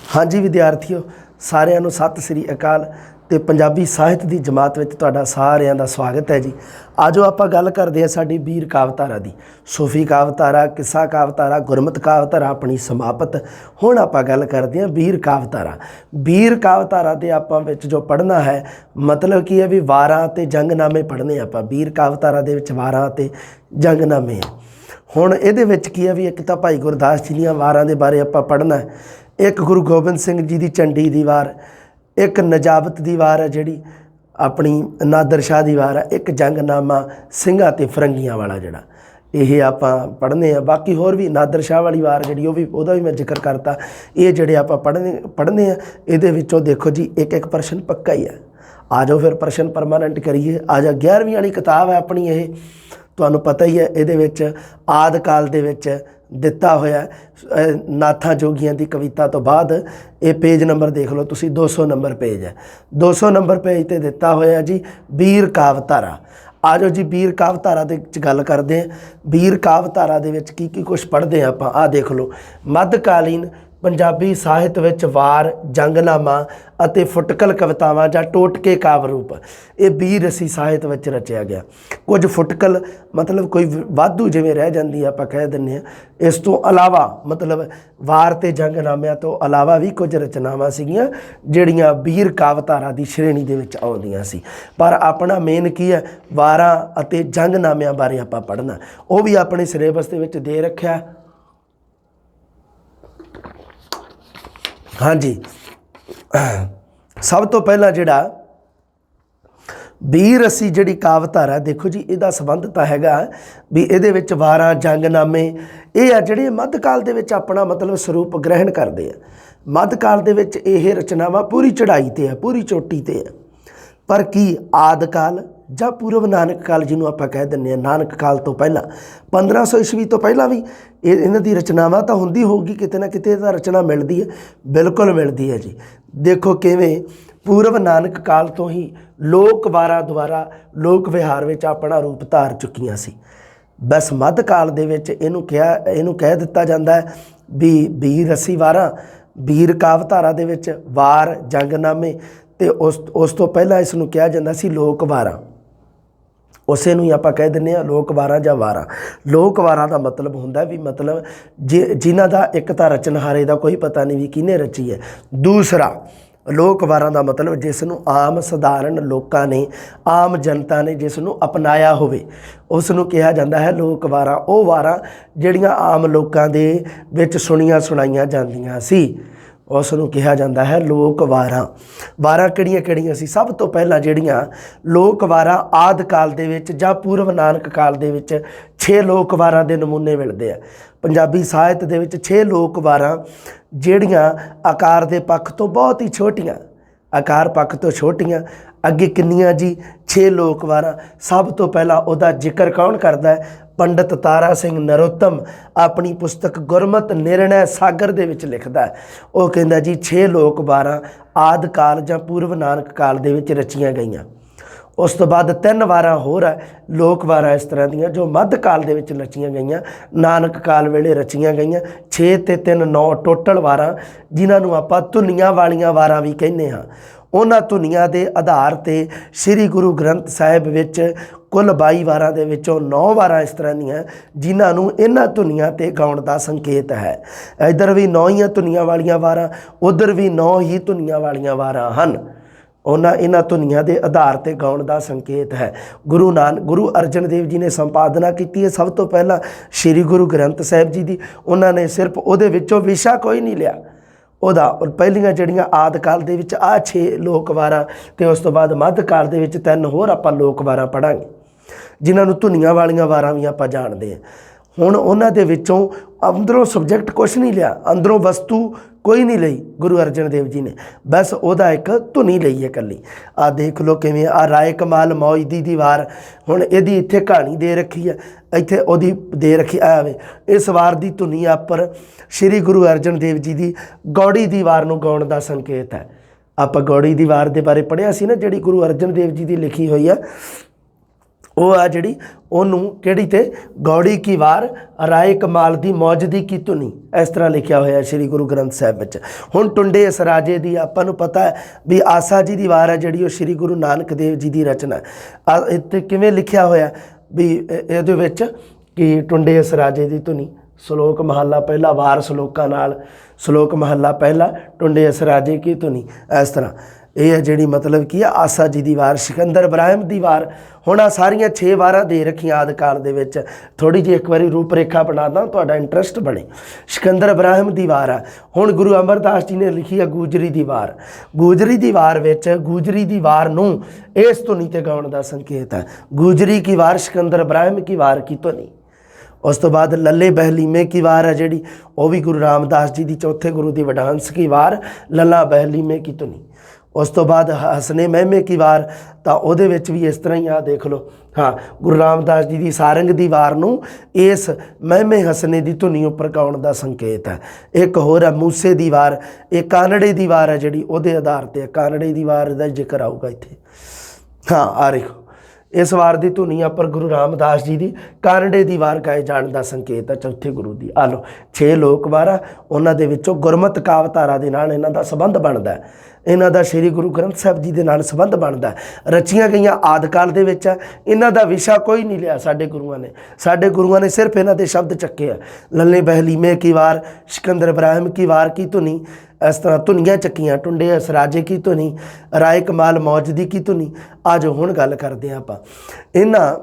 हाँ जी विद्यार्थियों, सारिਆਂ ਨੂੰ सत श्री अकाल ਤੇ ਪੰਜਾਬੀ ਸਾਹਿਤ ਦੀ ਜਮਾਤ ਵਿੱਚ ਤੁਹਾਡਾ ਸਾਰਿਆਂ ਦਾ ਸਵਾਗਤ ਹੈ ਜੀ। ਆਜੋ ਆਪਾਂ ਗੱਲ ਕਰਦੇ ਹਾਂ ਸਾਡੀ ਵੀਰ ਕਾਵਧਾਰਾ ਦੀ। ਸੂਫੀ ਕਾਵਧਾਰਾ, ਕਿੱਸਾ ਕਾਵਧਾਰਾ, ਗੁਰਮਤਿ ਕਾਵਧਾਰਾ ਆਪਣੀ ਸਮਾਪਤ। ਹੁਣ ਆਪਾਂ ਗੱਲ ਕਰਦੇ ਹਾਂ ਵੀਰ ਕਾਵਧਾਰਾ। ਵੀਰ ਕਾਵਧਾਰਾ ਦੇ ਆਪਾਂ ਵਿੱਚ ਜੋ ਪੜ੍ਹਨਾ ਹੈ ਮਤਲਬ ਕੀ ਹੈ ਵੀ ਵਾਰਾਂ ਤੇ ਜੰਗਨਾਮੇ ਪੜ੍ਹਨੇ ਆਪਾਂ। ਵੀਰ ਕਾਵਧਾਰਾ ਦੇ ਵਿੱਚ ਵਾਰਾਂ ਤੇ ਜੰਗਨਾਮੇ ਹੈ। ਹੁਣ ਇਹਦੇ ਵਿੱਚ ਕੀ ਹੈ ਵੀ ਇੱਕ ਤਾਂ ਭਾਈ ਗੁਰਦਾਸ ਜੀ ਦੀਆਂ ਵਾਰਾਂ ਦੇ ਬਾਰੇ ਆਪਾਂ ਪੜ੍ਹਨਾ, ਇੱਕ ਗੁਰੂ ਗੋਬਿੰਦ ਸਿੰਘ जी ਦੀ ਝੰਡੀ ਦੀ ਵਾਰ, एक नजाबत की वार है जी अपनी नादर शाह की वार है, एक जंगनामा सिंघां ते फरंगियां वाला जड़ा ये आप पढ़ने हैं। बाकी होर भी नादर शाह वाली वार जी भी भी मैं जिक्र करता। ये जोड़े आप पढ़ने हैं ये देखो जी एक एक प्रश्न पक्का ही है। आ जाओ फिर प्रश्न परमानेंट करिए। आ जा 11वीं वाली किताब है अपनी, ये तुहानूं पता ही है। ये आदि काल दे विच दिता होया नाथा जोगियां की कविता तो बाद ये पेज नंबर देख लो तुसी, 200 नंबर पेज है। 200 नंबर पेज ते दिता होया जी वीर कावधारा। आ जाओ जी वीर कावधारा दे विच गल करदे हैं। वीर कावधारा दे विच की कुछ पढ़ते हैं आपां। आ देख लो मध्यकालीन पंजाबी साहित विच वार, जंगनामा अते फुटकल कवितावां जां टोटके काव रूप ये वीर रसी साहित विच रचिया गया। कुछ फुटकल मतलब कोई वाधू जिवें रह जांदी आपां कह दिंदे आ। इस तो अलावा मतलब वार ते जंगनामिਆਂ तो अलावा भी कुछ रचनावां सीगीਆਂ ਜਿਹੜੀਆਂ वीर कावधारा की श्रेणी ਦੇ ਵਿੱਚ ਆਉਂਦੀਆਂ ਸੀ। पर अपना मेन की है वारां अते जंगनामिਆਂ बारे आपां पढ़ना, वो भी अपने सिलेबस ਦੇ ਵਿੱਚ दे रखिया। हाँ जी, सब तो पहला जिहड़ा वीर रसी जिहड़ी कावधारा देखो जी इहदा संबंध तां हैगा भी इहदे विच वारां जंगनामे ये आ जिहड़े मध्यकाल दे विच अपना मतलब स्वरूप ग्रहण करदे आ। मध्यकाल दे विच इह रचनावां पूरी चढ़ाई ते है, पूरी चोटी ते है। पर की आदि काल ਜਾਂ पूर्व नानक काल जिन्हों आप कह दिंदे नानक काल तो पहला 1500 ईस्वी तो पहला भी इन्हां दी रचनावां तां हुंदी होगी, किते ना किते तां रचना मिलती है, बिल्कुल मिलती है जी। देखो किवें पूर्व नानक काल तो ही लोक वारां द्वारा लोक विहार विच अपना रूप धार चुकियां सी। बस मध्यकाल दे विच इहनूं कह दिता जांदा है भी वीर रसी वारां, वीर कावधारा दे विच वार जंगनामे ते उस तो पहला इसनूं कहा जांदा सी लोक वारां। उसे नूं ही आपां कह दिंदे आ लोक वारां जां वारां। लोक वारां दा मतलब हुंदा भी मतलब जिन्हां दा एक तां रचनहारे दा कोई पता नहीं भी किहने रची है। दूसरा लोक वारां दा मतलब जिस नूं आम सधारण लोकां ने, आम जनता ने जिस नूं अपनाया होवे उस नूं कहा जांदा है लोक वारां। ਉਹ वारां ਜਿਹੜੀਆਂ आम लोकां दे विच सुणीਆਂ सुणाईਆਂ ਜਾਂਦੀਆਂ सी उस नूं कहा जाता है लोक वारां। वारां किहड़ियां किहड़ियां सी? सब तो पहला जिहड़ियां लोक वारां आदि काल दे विच जां पूर्व नानक काल दे विच 6 लोक वारां दे नमूने मिलदे आ। पंजाबी साहित दे विच 6 लोक वारां जिहड़ियां आकार दे पक्ष तो बहुत ही छोटियां, आकार पक्ष तो छोटियां। अगे किन्नियां जी? 6 लोक वारां। सब तो पहला उहदा जिक्र कौन करदा है? पंडित तारा सिंह नरोत्तम अपनी पुस्तक गुरमत निर्णय सागर दे विच लिखदा है। वो कहंदा जी 6 लोक वारां आदि काल जां पूर्व नानक काल दे विच रचियां गईयां। उस तो बाद 3 वारां होर है लोक वारां इस तरह दियां जो मध्यकाल दे विच रचियां गईयां, नानक काल वेले रचियां गईयां। 6 ते 3 9 टोटल वारां जिन्हां नूं आपां धुनियां वालियां वारां भी कहने हां। उन्हां धुनियां दे आधार ते श्री गुरु ग्रंथ साहिब विच कुल 22 वारां दे विचों 9 वारां इस तरह दियां जिन्हां नूं इन्हां धुनियां ते गाउण दा संकेत है। इधर भी 9 ही धुनियां वालियां वारां, उधर भी 9 ही धुनियां वालियां वारां हन। इन्हां धुनियां दे आधार ते गाउण दा संकेत है। गुरु अर्जन देव जी ने संपादना की है सब तो पहला श्री गुरु ग्रंथ साहिब जी की। उन्होंने सिर्फ उहदे विचों विशा कोई नहीं लिया ਉਹਦਾ ਪਹਿਲੀਆਂ ਜਿਹੜੀਆਂ ਆਦਿ ਕਾਲ ਦੇ ਵਿੱਚ ਆ 6 ਲੋਕ ਵਾਰਾਂ ਤੇ ਉਸ ਤੋਂ ਬਾਅਦ ਮੱਧ ਕਾਲ ਦੇ ਵਿੱਚ 3 ਹੋਰ ਆਪਾਂ ਲੋਕ ਵਾਰਾਂ ਪੜਾਂਗੇ ਜਿਨ੍ਹਾਂ ਨੂੰ ਧੁਨੀਆਂ ਵਾਲੀਆਂ ਵਾਰਾਂ ਵੀ ਆਪਾਂ ਜਾਣਦੇ ਹਾਂ। ਹੁਣ ਉਹਨਾਂ ਦੇ ਵਿੱਚੋਂ ਅੰਦਰੋਂ ਸਬਜੈਕਟ ਕੁਛ ਨਹੀਂ ਲਿਆ, ਅੰਦਰੋਂ ਵਸਤੂ ਕੋਈ ਨਹੀਂ ਲਈ ਗੁਰੂ ਅਰਜਨ ਦੇਵ ਜੀ ਨੇ, ਬਸ ਉਹਦਾ ਇੱਕ ਧੁਨੀ ਲਈ ਹੈ ਇਕੱਲੀ। ਆ ਦੇਖ ਲਓ ਕਿਵੇਂ ਆ ਰਾਏ ਕਮਾਲ ਮੌਜਦੀ ਦੀ ਵਾਰ। ਹੁਣ ਇਹਦੀ ਇੱਥੇ ਕਹਾਣੀ ਦੇ ਰੱਖੀ ਹੈ, ਇੱਥੇ ਉਹਦੀ ਦੇ ਰੱਖੀ ਆਵੇ ਇਸ ਵਾਰ ਦੀ ਧੁਨੀ ਉੱਪਰ श्री गुरु अर्जन देव जी की गौड़ी दी वार नूं गाउण दा संकेत है। आप गौड़ी दी वार दे बारे पढ़िया सी ना, जिहड़ी गुरु अर्जन देव जी की लिखी हुई है ਉਹ ਆ ਜਿਹੜੀ ਉਹਨੂੰ ਕਿਹੜੀ ਤੇ ਗੌੜੀ ਕੀ ਵਾਰ ਰਾਏ ਕਮਾਲ ਦੀ ਮੌਜਦੀ ਕੀ ਧੁਨੀ, ਇਸ ਤਰ੍ਹਾਂ ਲਿਖਿਆ ਹੋਇਆ ਸ਼੍ਰੀ ਗੁਰੂ ਗ੍ਰੰਥ ਸਾਹਿਬ ਵਿੱਚ। ਹੁਣ ਟੁੰਡੇ ਇਸ ਰਾਜੇ ਦੀ ਆਪਾਂ ਨੂੰ ਪਤਾ ਹੈ ਵੀ ਆਸਾ ਜੀ ਦੀ ਵਾਰ ਹੈ ਜਿਹੜੀ ਉਹ ਸ਼੍ਰੀ ਗੁਰੂ ਨਾਨਕ ਦੇਵ ਜੀ ਦੀ ਰਚਨਾ। ਇੱਥੇ ਕਿਵੇਂ ਲਿਖਿਆ ਹੋਇਆ ਵੀ ਇਹਦੇ ਵਿੱਚ ਕਿ ਟੁੰਡੇ ਇਸ ਰਾਜੇ ਦੀ ਧੁਨੀ, ਸ਼ਲੋਕ ਮਹੱਲਾ ਪਹਿਲਾ, ਵਾਰ ਸ਼ਲੋਕਾਂ ਨਾਲ, ਸ਼ਲੋਕ ਮਹੱਲਾ ਪਹਿਲਾ, ਟੁੰਡੇ ਇਸ ਰਾਜੇ ਕੀ ਧੁਨੀ, ਇਸ ਤਰ੍ਹਾਂ ਇਹ ਹੈ ਜਿਹੜੀ ਮਤਲਬ ਕੀ ਆ ਆਸਾ ਜੀ ਦੀ ਵਾਰ, ਸਿਕੰਦਰ ਇਬਰਾਹਿਮ ਦੀ ਵਾਰ। ਹੁਣ ਆ ਸਾਰੀਆਂ 6 ਵਾਰਾਂ ਦੇ ਰੱਖੀਆਂ ਆਦਿ ਕਾਲ ਦੇ ਵਿੱਚ। ਥੋੜ੍ਹੀ ਜਿਹੀ ਇੱਕ ਵਾਰੀ ਰੂਪ ਰੇਖਾ ਬਣਾ ਦਾਂ, ਤੁਹਾਡਾ ਇੰਟਰਸਟ ਬਣੇ। ਸਿਕੰਦਰ ਇਬਰਾਹਿਮ ਦੀ ਵਾਰ ਆ। ਹੁਣ ਗੁਰੂ ਅਮਰਦਾਸ ਜੀ ਨੇ ਲਿਖੀ ਆ ਗੂਜਰੀ ਦੀ ਵਾਰ। ਗੂਜਰੀ ਦੀ ਵਾਰ ਵਿੱਚ ਗੂਜਰੀ ਦੀ ਵਾਰ ਨੂੰ ਇਸ ਧੁਨੀ 'ਤੇ ਗਾਉਣ ਦਾ ਸੰਕੇਤ ਹੈ। ਗੂਜਰੀ ਕੀ ਵਾਰ, ਸਿਕੰਦਰ ਇਬਰਾਹਿਮ ਕੀ ਵਾਰ ਕੀ ਧੁਨੀ। ਉਸ ਤੋਂ ਬਾਅਦ ਲੱਲੇ ਬਹਿਲੀਮੇ ਕੀ ਵਾਰ ਹੈ ਜਿਹੜੀ, ਉਹ ਵੀ ਗੁਰੂ ਰਾਮਦਾਸ ਜੀ ਦੀ ਚੌਥੇ ਗੁਰੂ ਦੀ ਵਡਾਂਸ ਕੀ ਵਾਰ, ਲੱਲਾ ਬਹਿਲੀਮੇ ਕੀ ਧੁਨੀ। ਉਸ ਤੋਂ ਬਾਅਦ ਹਸਨੇ ਮਹਿਮੇ ਕੀ ਵਾਰ, ਤਾਂ ਉਹਦੇ ਵਿੱਚ ਵੀ ਇਸ ਤਰ੍ਹਾਂ ਹੀ ਆ ਦੇਖ ਲਓ। ਹਾਂ, ਗੁਰੂ ਰਾਮਦਾਸ ਜੀ ਦੀ ਸਾਰੰਗ ਦੀ ਵਾਰ ਨੂੰ ਇਸ ਮਹਿਮੇ ਹਸਨੇ ਦੀ ਧੁਨੀ ਉੱਪਰ ਗਾਉਣ ਦਾ ਸੰਕੇਤ ਹੈ। ਇੱਕ ਹੋਰ ਹੈ ਮੂਸੇ ਦੀ ਵਾਰ, ਇਹ ਕਾਨੜੇ ਦੀ ਵਾਰ ਹੈ ਜਿਹੜੀ ਉਹਦੇ ਆਧਾਰ 'ਤੇ ਹੈ। ਕਾਨੜੇ ਦੀ ਵਾਰ ਦਾ ਜ਼ਿਕਰ ਆਊਗਾ ਇੱਥੇ। ਹਾਂ ਆ ਦੇਖੋ, ਇਸ ਵਾਰ ਦੀ ਧੁਨੀ ਉੱਪਰ ਗੁਰੂ ਰਾਮਦਾਸ ਜੀ ਦੀ ਕਾਨੜੇ ਦੀ ਵਾਰ ਗਾਏ ਜਾਣ ਦਾ ਸੰਕੇਤ ਹੈ ਚੌਥੇ ਗੁਰੂ ਦੀ। ਆ ਲਓ 6 ਲੋਕ ਵਾਰਾਂ, ਉਹਨਾਂ ਦੇ ਵਿੱਚੋਂ ਗੁਰਮਤਿ ਕਾਵਧਾਰਾ ਦੇ ਨਾਲ ਇਹਨਾਂ ਦਾ ਸੰਬੰਧ ਬਣਦਾ ਹੈ। ਇਹਨਾਂ ਦਾ ਸ਼੍ਰੀ ਗੁਰੂ ਗ੍ਰੰਥ ਸਾਹਿਬ ਜੀ ਦੇ ਨਾਲ ਸੰਬੰਧ ਬਣਦਾ, ਰਚੀਆਂ ਗਈਆਂ ਆਦਿ ਕਾਲ ਦੇ ਵਿੱਚ। ਇਹਨਾਂ ਦਾ ਵਿਸ਼ਾ ਕੋਈ ਨਹੀਂ ਲਿਆ ਸਾਡੇ ਗੁਰੂਆਂ ਨੇ। ਸਾਡੇ ਗੁਰੂਆਂ ਨੇ ਸਿਰਫ ਇਹਨਾਂ ਦੇ ਸ਼ਬਦ ਚੱਕੇ ਆ। ਲੱਲੇ ਬਹਿਲੀਮੇ ਕੀ ਵਾਰ, ਸਿਕੰਦਰ ਇਬਰਾਹਿਮ ਕੀ ਵਾਰ ਕੀ ਧੁਨੀ, ਇਸ ਤਰ੍ਹਾਂ ਧੁਨੀਆਂ ਚੱਕੀਆਂ। ਟੁੰਡੇ ਇਸ ਰਾਜੇ ਕੀ ਧੁਨੀ, ਰਾਏ ਕਮਾਲ ਮੌਜਦੀ ਕੀ ਧੁਨੀ। ਆ ਜੋ ਹੁਣ ਗੱਲ ਕਰਦੇ ਹਾਂ ਆਪਾਂ ਇਹਨਾਂ।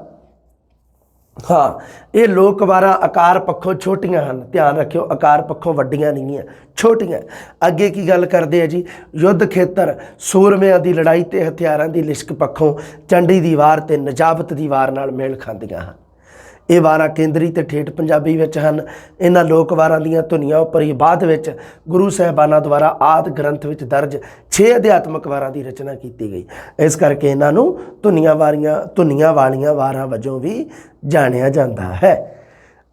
ਹਾਂ, ਇਹ ਲੋਕ ਵਾਰਾਂ ਆਕਾਰ ਪੱਖੋਂ ਛੋਟੀਆਂ ਹਨ, ਧਿਆਨ ਰੱਖਿਓ, ਆਕਾਰ ਪੱਖੋਂ ਵੱਡੀਆਂ ਨਹੀਂ ਹੈ, ਛੋਟੀਆਂ। ਅੱਗੇ ਕੀ ਗੱਲ ਕਰਦੇ ਆ ਜੀ, ਯੁੱਧ ਖੇਤਰ, ਸੂਰਮਿਆਂ ਦੀ ਲੜਾਈ ਤੇ ਹਥਿਆਰਾਂ ਦੀ ਲਿਸ਼ਕ ਪੱਖੋਂ ਚੰਡੀ ਦੀ ਵਾਰ ਤੇ ਨਜਾਬਤ ਦੀ ਵਾਰ ਨਾਲ ਮੇਲ ਖਾਂਦੀਆਂ ਹਨ। ਇਹ ਵਾਰਾਂ ਕੇਂਦਰੀ ਤੇ ਠੇਠ ਪੰਜਾਬੀ ਵਿੱਚ ਹਨ। ਇਹਨਾਂ ਲੋਕ ਵਾਰਾਂ ਦੀਆਂ ਧੁਨੀਆਂ ਉੱਪਰ ਹੀ ਬਾਅਦ ਵਿੱਚ ਗੁਰੂ ਸਾਹਿਬਾਨਾਂ ਦੁਆਰਾ ਆਦਿ ਗ੍ਰੰਥ ਵਿੱਚ ਦਰਜ 6 ਅਧਿਆਤਮਕ ਵਾਰਾਂ ਦੀ ਰਚਨਾ ਕੀਤੀ ਗਈ। ਇਸ ਕਰਕੇ ਇਹਨਾਂ ਨੂੰ ਧੁਨੀਆਂ ਵਾਲੀਆਂ ਵਾਰਾਂ ਵਜੋਂ ਵੀ ਜਾਣਿਆ ਜਾਂਦਾ ਹੈ।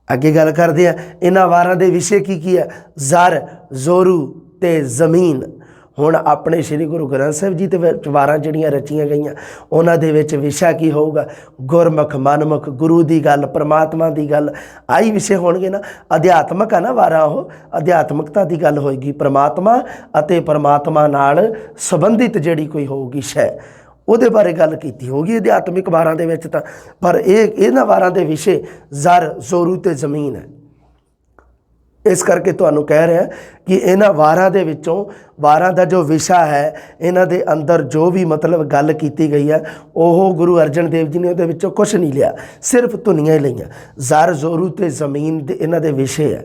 ਅੱਗੇ ਗੱਲ ਕਰਦੇ ਆ, ਇਹਨਾਂ ਵਾਰਾਂ ਦੇ ਵਿਸ਼ੇ ਕੀ ਹੈ, ਜ਼ਰ, ਜ਼ੋਰੂ ਤੇ ਜ਼ਮੀਨ। ਹੁਣ ਆਪਣੇ ਸ਼੍ਰੀ ਗੁਰੂ ਗ੍ਰੰਥ ਸਾਹਿਬ ਜੀ ਦੇ ਵਿੱਚ ਵਾਰਾਂ ਜਿਹੜੀਆਂ ਰਚੀਆਂ ਗਈਆਂ, ਉਹਨਾਂ ਦੇ ਵਿੱਚ ਵਿਸ਼ਾ ਕੀ ਹੋਊਗਾ, ਗੁਰਮੁਖ, ਮਨਮੁਖ, ਗੁਰੂ ਦੀ ਗੱਲ, ਪਰਮਾਤਮਾ ਦੀ ਗੱਲ, ਆਹੀ ਵਿਸ਼ੇ ਹੋਣਗੇ ਨਾ। ਅਧਿਆਤਮਕ ਆ ਨਾ ਵਾਰਾਂ, ਉਹ ਅਧਿਆਤਮਕਤਾ ਦੀ ਗੱਲ ਹੋਏਗੀ, ਪਰਮਾਤਮਾ ਅਤੇ ਪਰਮਾਤਮਾ ਨਾਲ ਸੰਬੰਧਿਤ ਜਿਹੜੀ ਕੋਈ ਹੋਊਗੀ ਸ਼ੈ, ਉਹਦੇ ਬਾਰੇ ਗੱਲ ਕੀਤੀ ਹੋਊਗੀ ਅਧਿਆਤਮਿਕ ਵਾਰਾਂ ਦੇ ਵਿੱਚ। ਤਾਂ ਪਰ ਇਹਨਾਂ ਵਾਰਾਂ ਦੇ ਵਿਸ਼ੇ ਜ਼ਰ, ਜ਼ੋਰੂ ਤੇ ਜ਼ਮੀਨ ਹੈ। ਇਸ ਕਰਕੇ ਤੁਹਾਨੂੰ ਕਹਿ ਰਿਹਾ ਕਿ ਇਹਨਾਂ ਵਾਰਾਂ ਦੇ ਵਿੱਚੋਂ, ਵਾਰਾਂ ਦਾ ਜੋ ਵਿਸ਼ਾ ਹੈ, ਇਹਨਾਂ ਦੇ ਅੰਦਰ ਜੋ ਵੀ ਮਤਲਬ ਗੱਲ ਕੀਤੀ ਗਈ ਹੈ, ਉਹ ਗੁਰੂ ਅਰਜਨ ਦੇਵ ਜੀ ਨੇ ਉਹਦੇ ਵਿੱਚੋਂ ਕੁਛ ਨਹੀਂ ਲਿਆ, ਸਿਰਫ ਧੁਨੀਆਂ ਹੀ ਲਈਆਂ। ਜ਼ਰ, ਜ਼ੋਰੂ ਤੇ ਜ਼ਮੀਨ ਦੇ ਇਹਨਾਂ ਦੇ ਵਿਸ਼ੇ ਹੈ।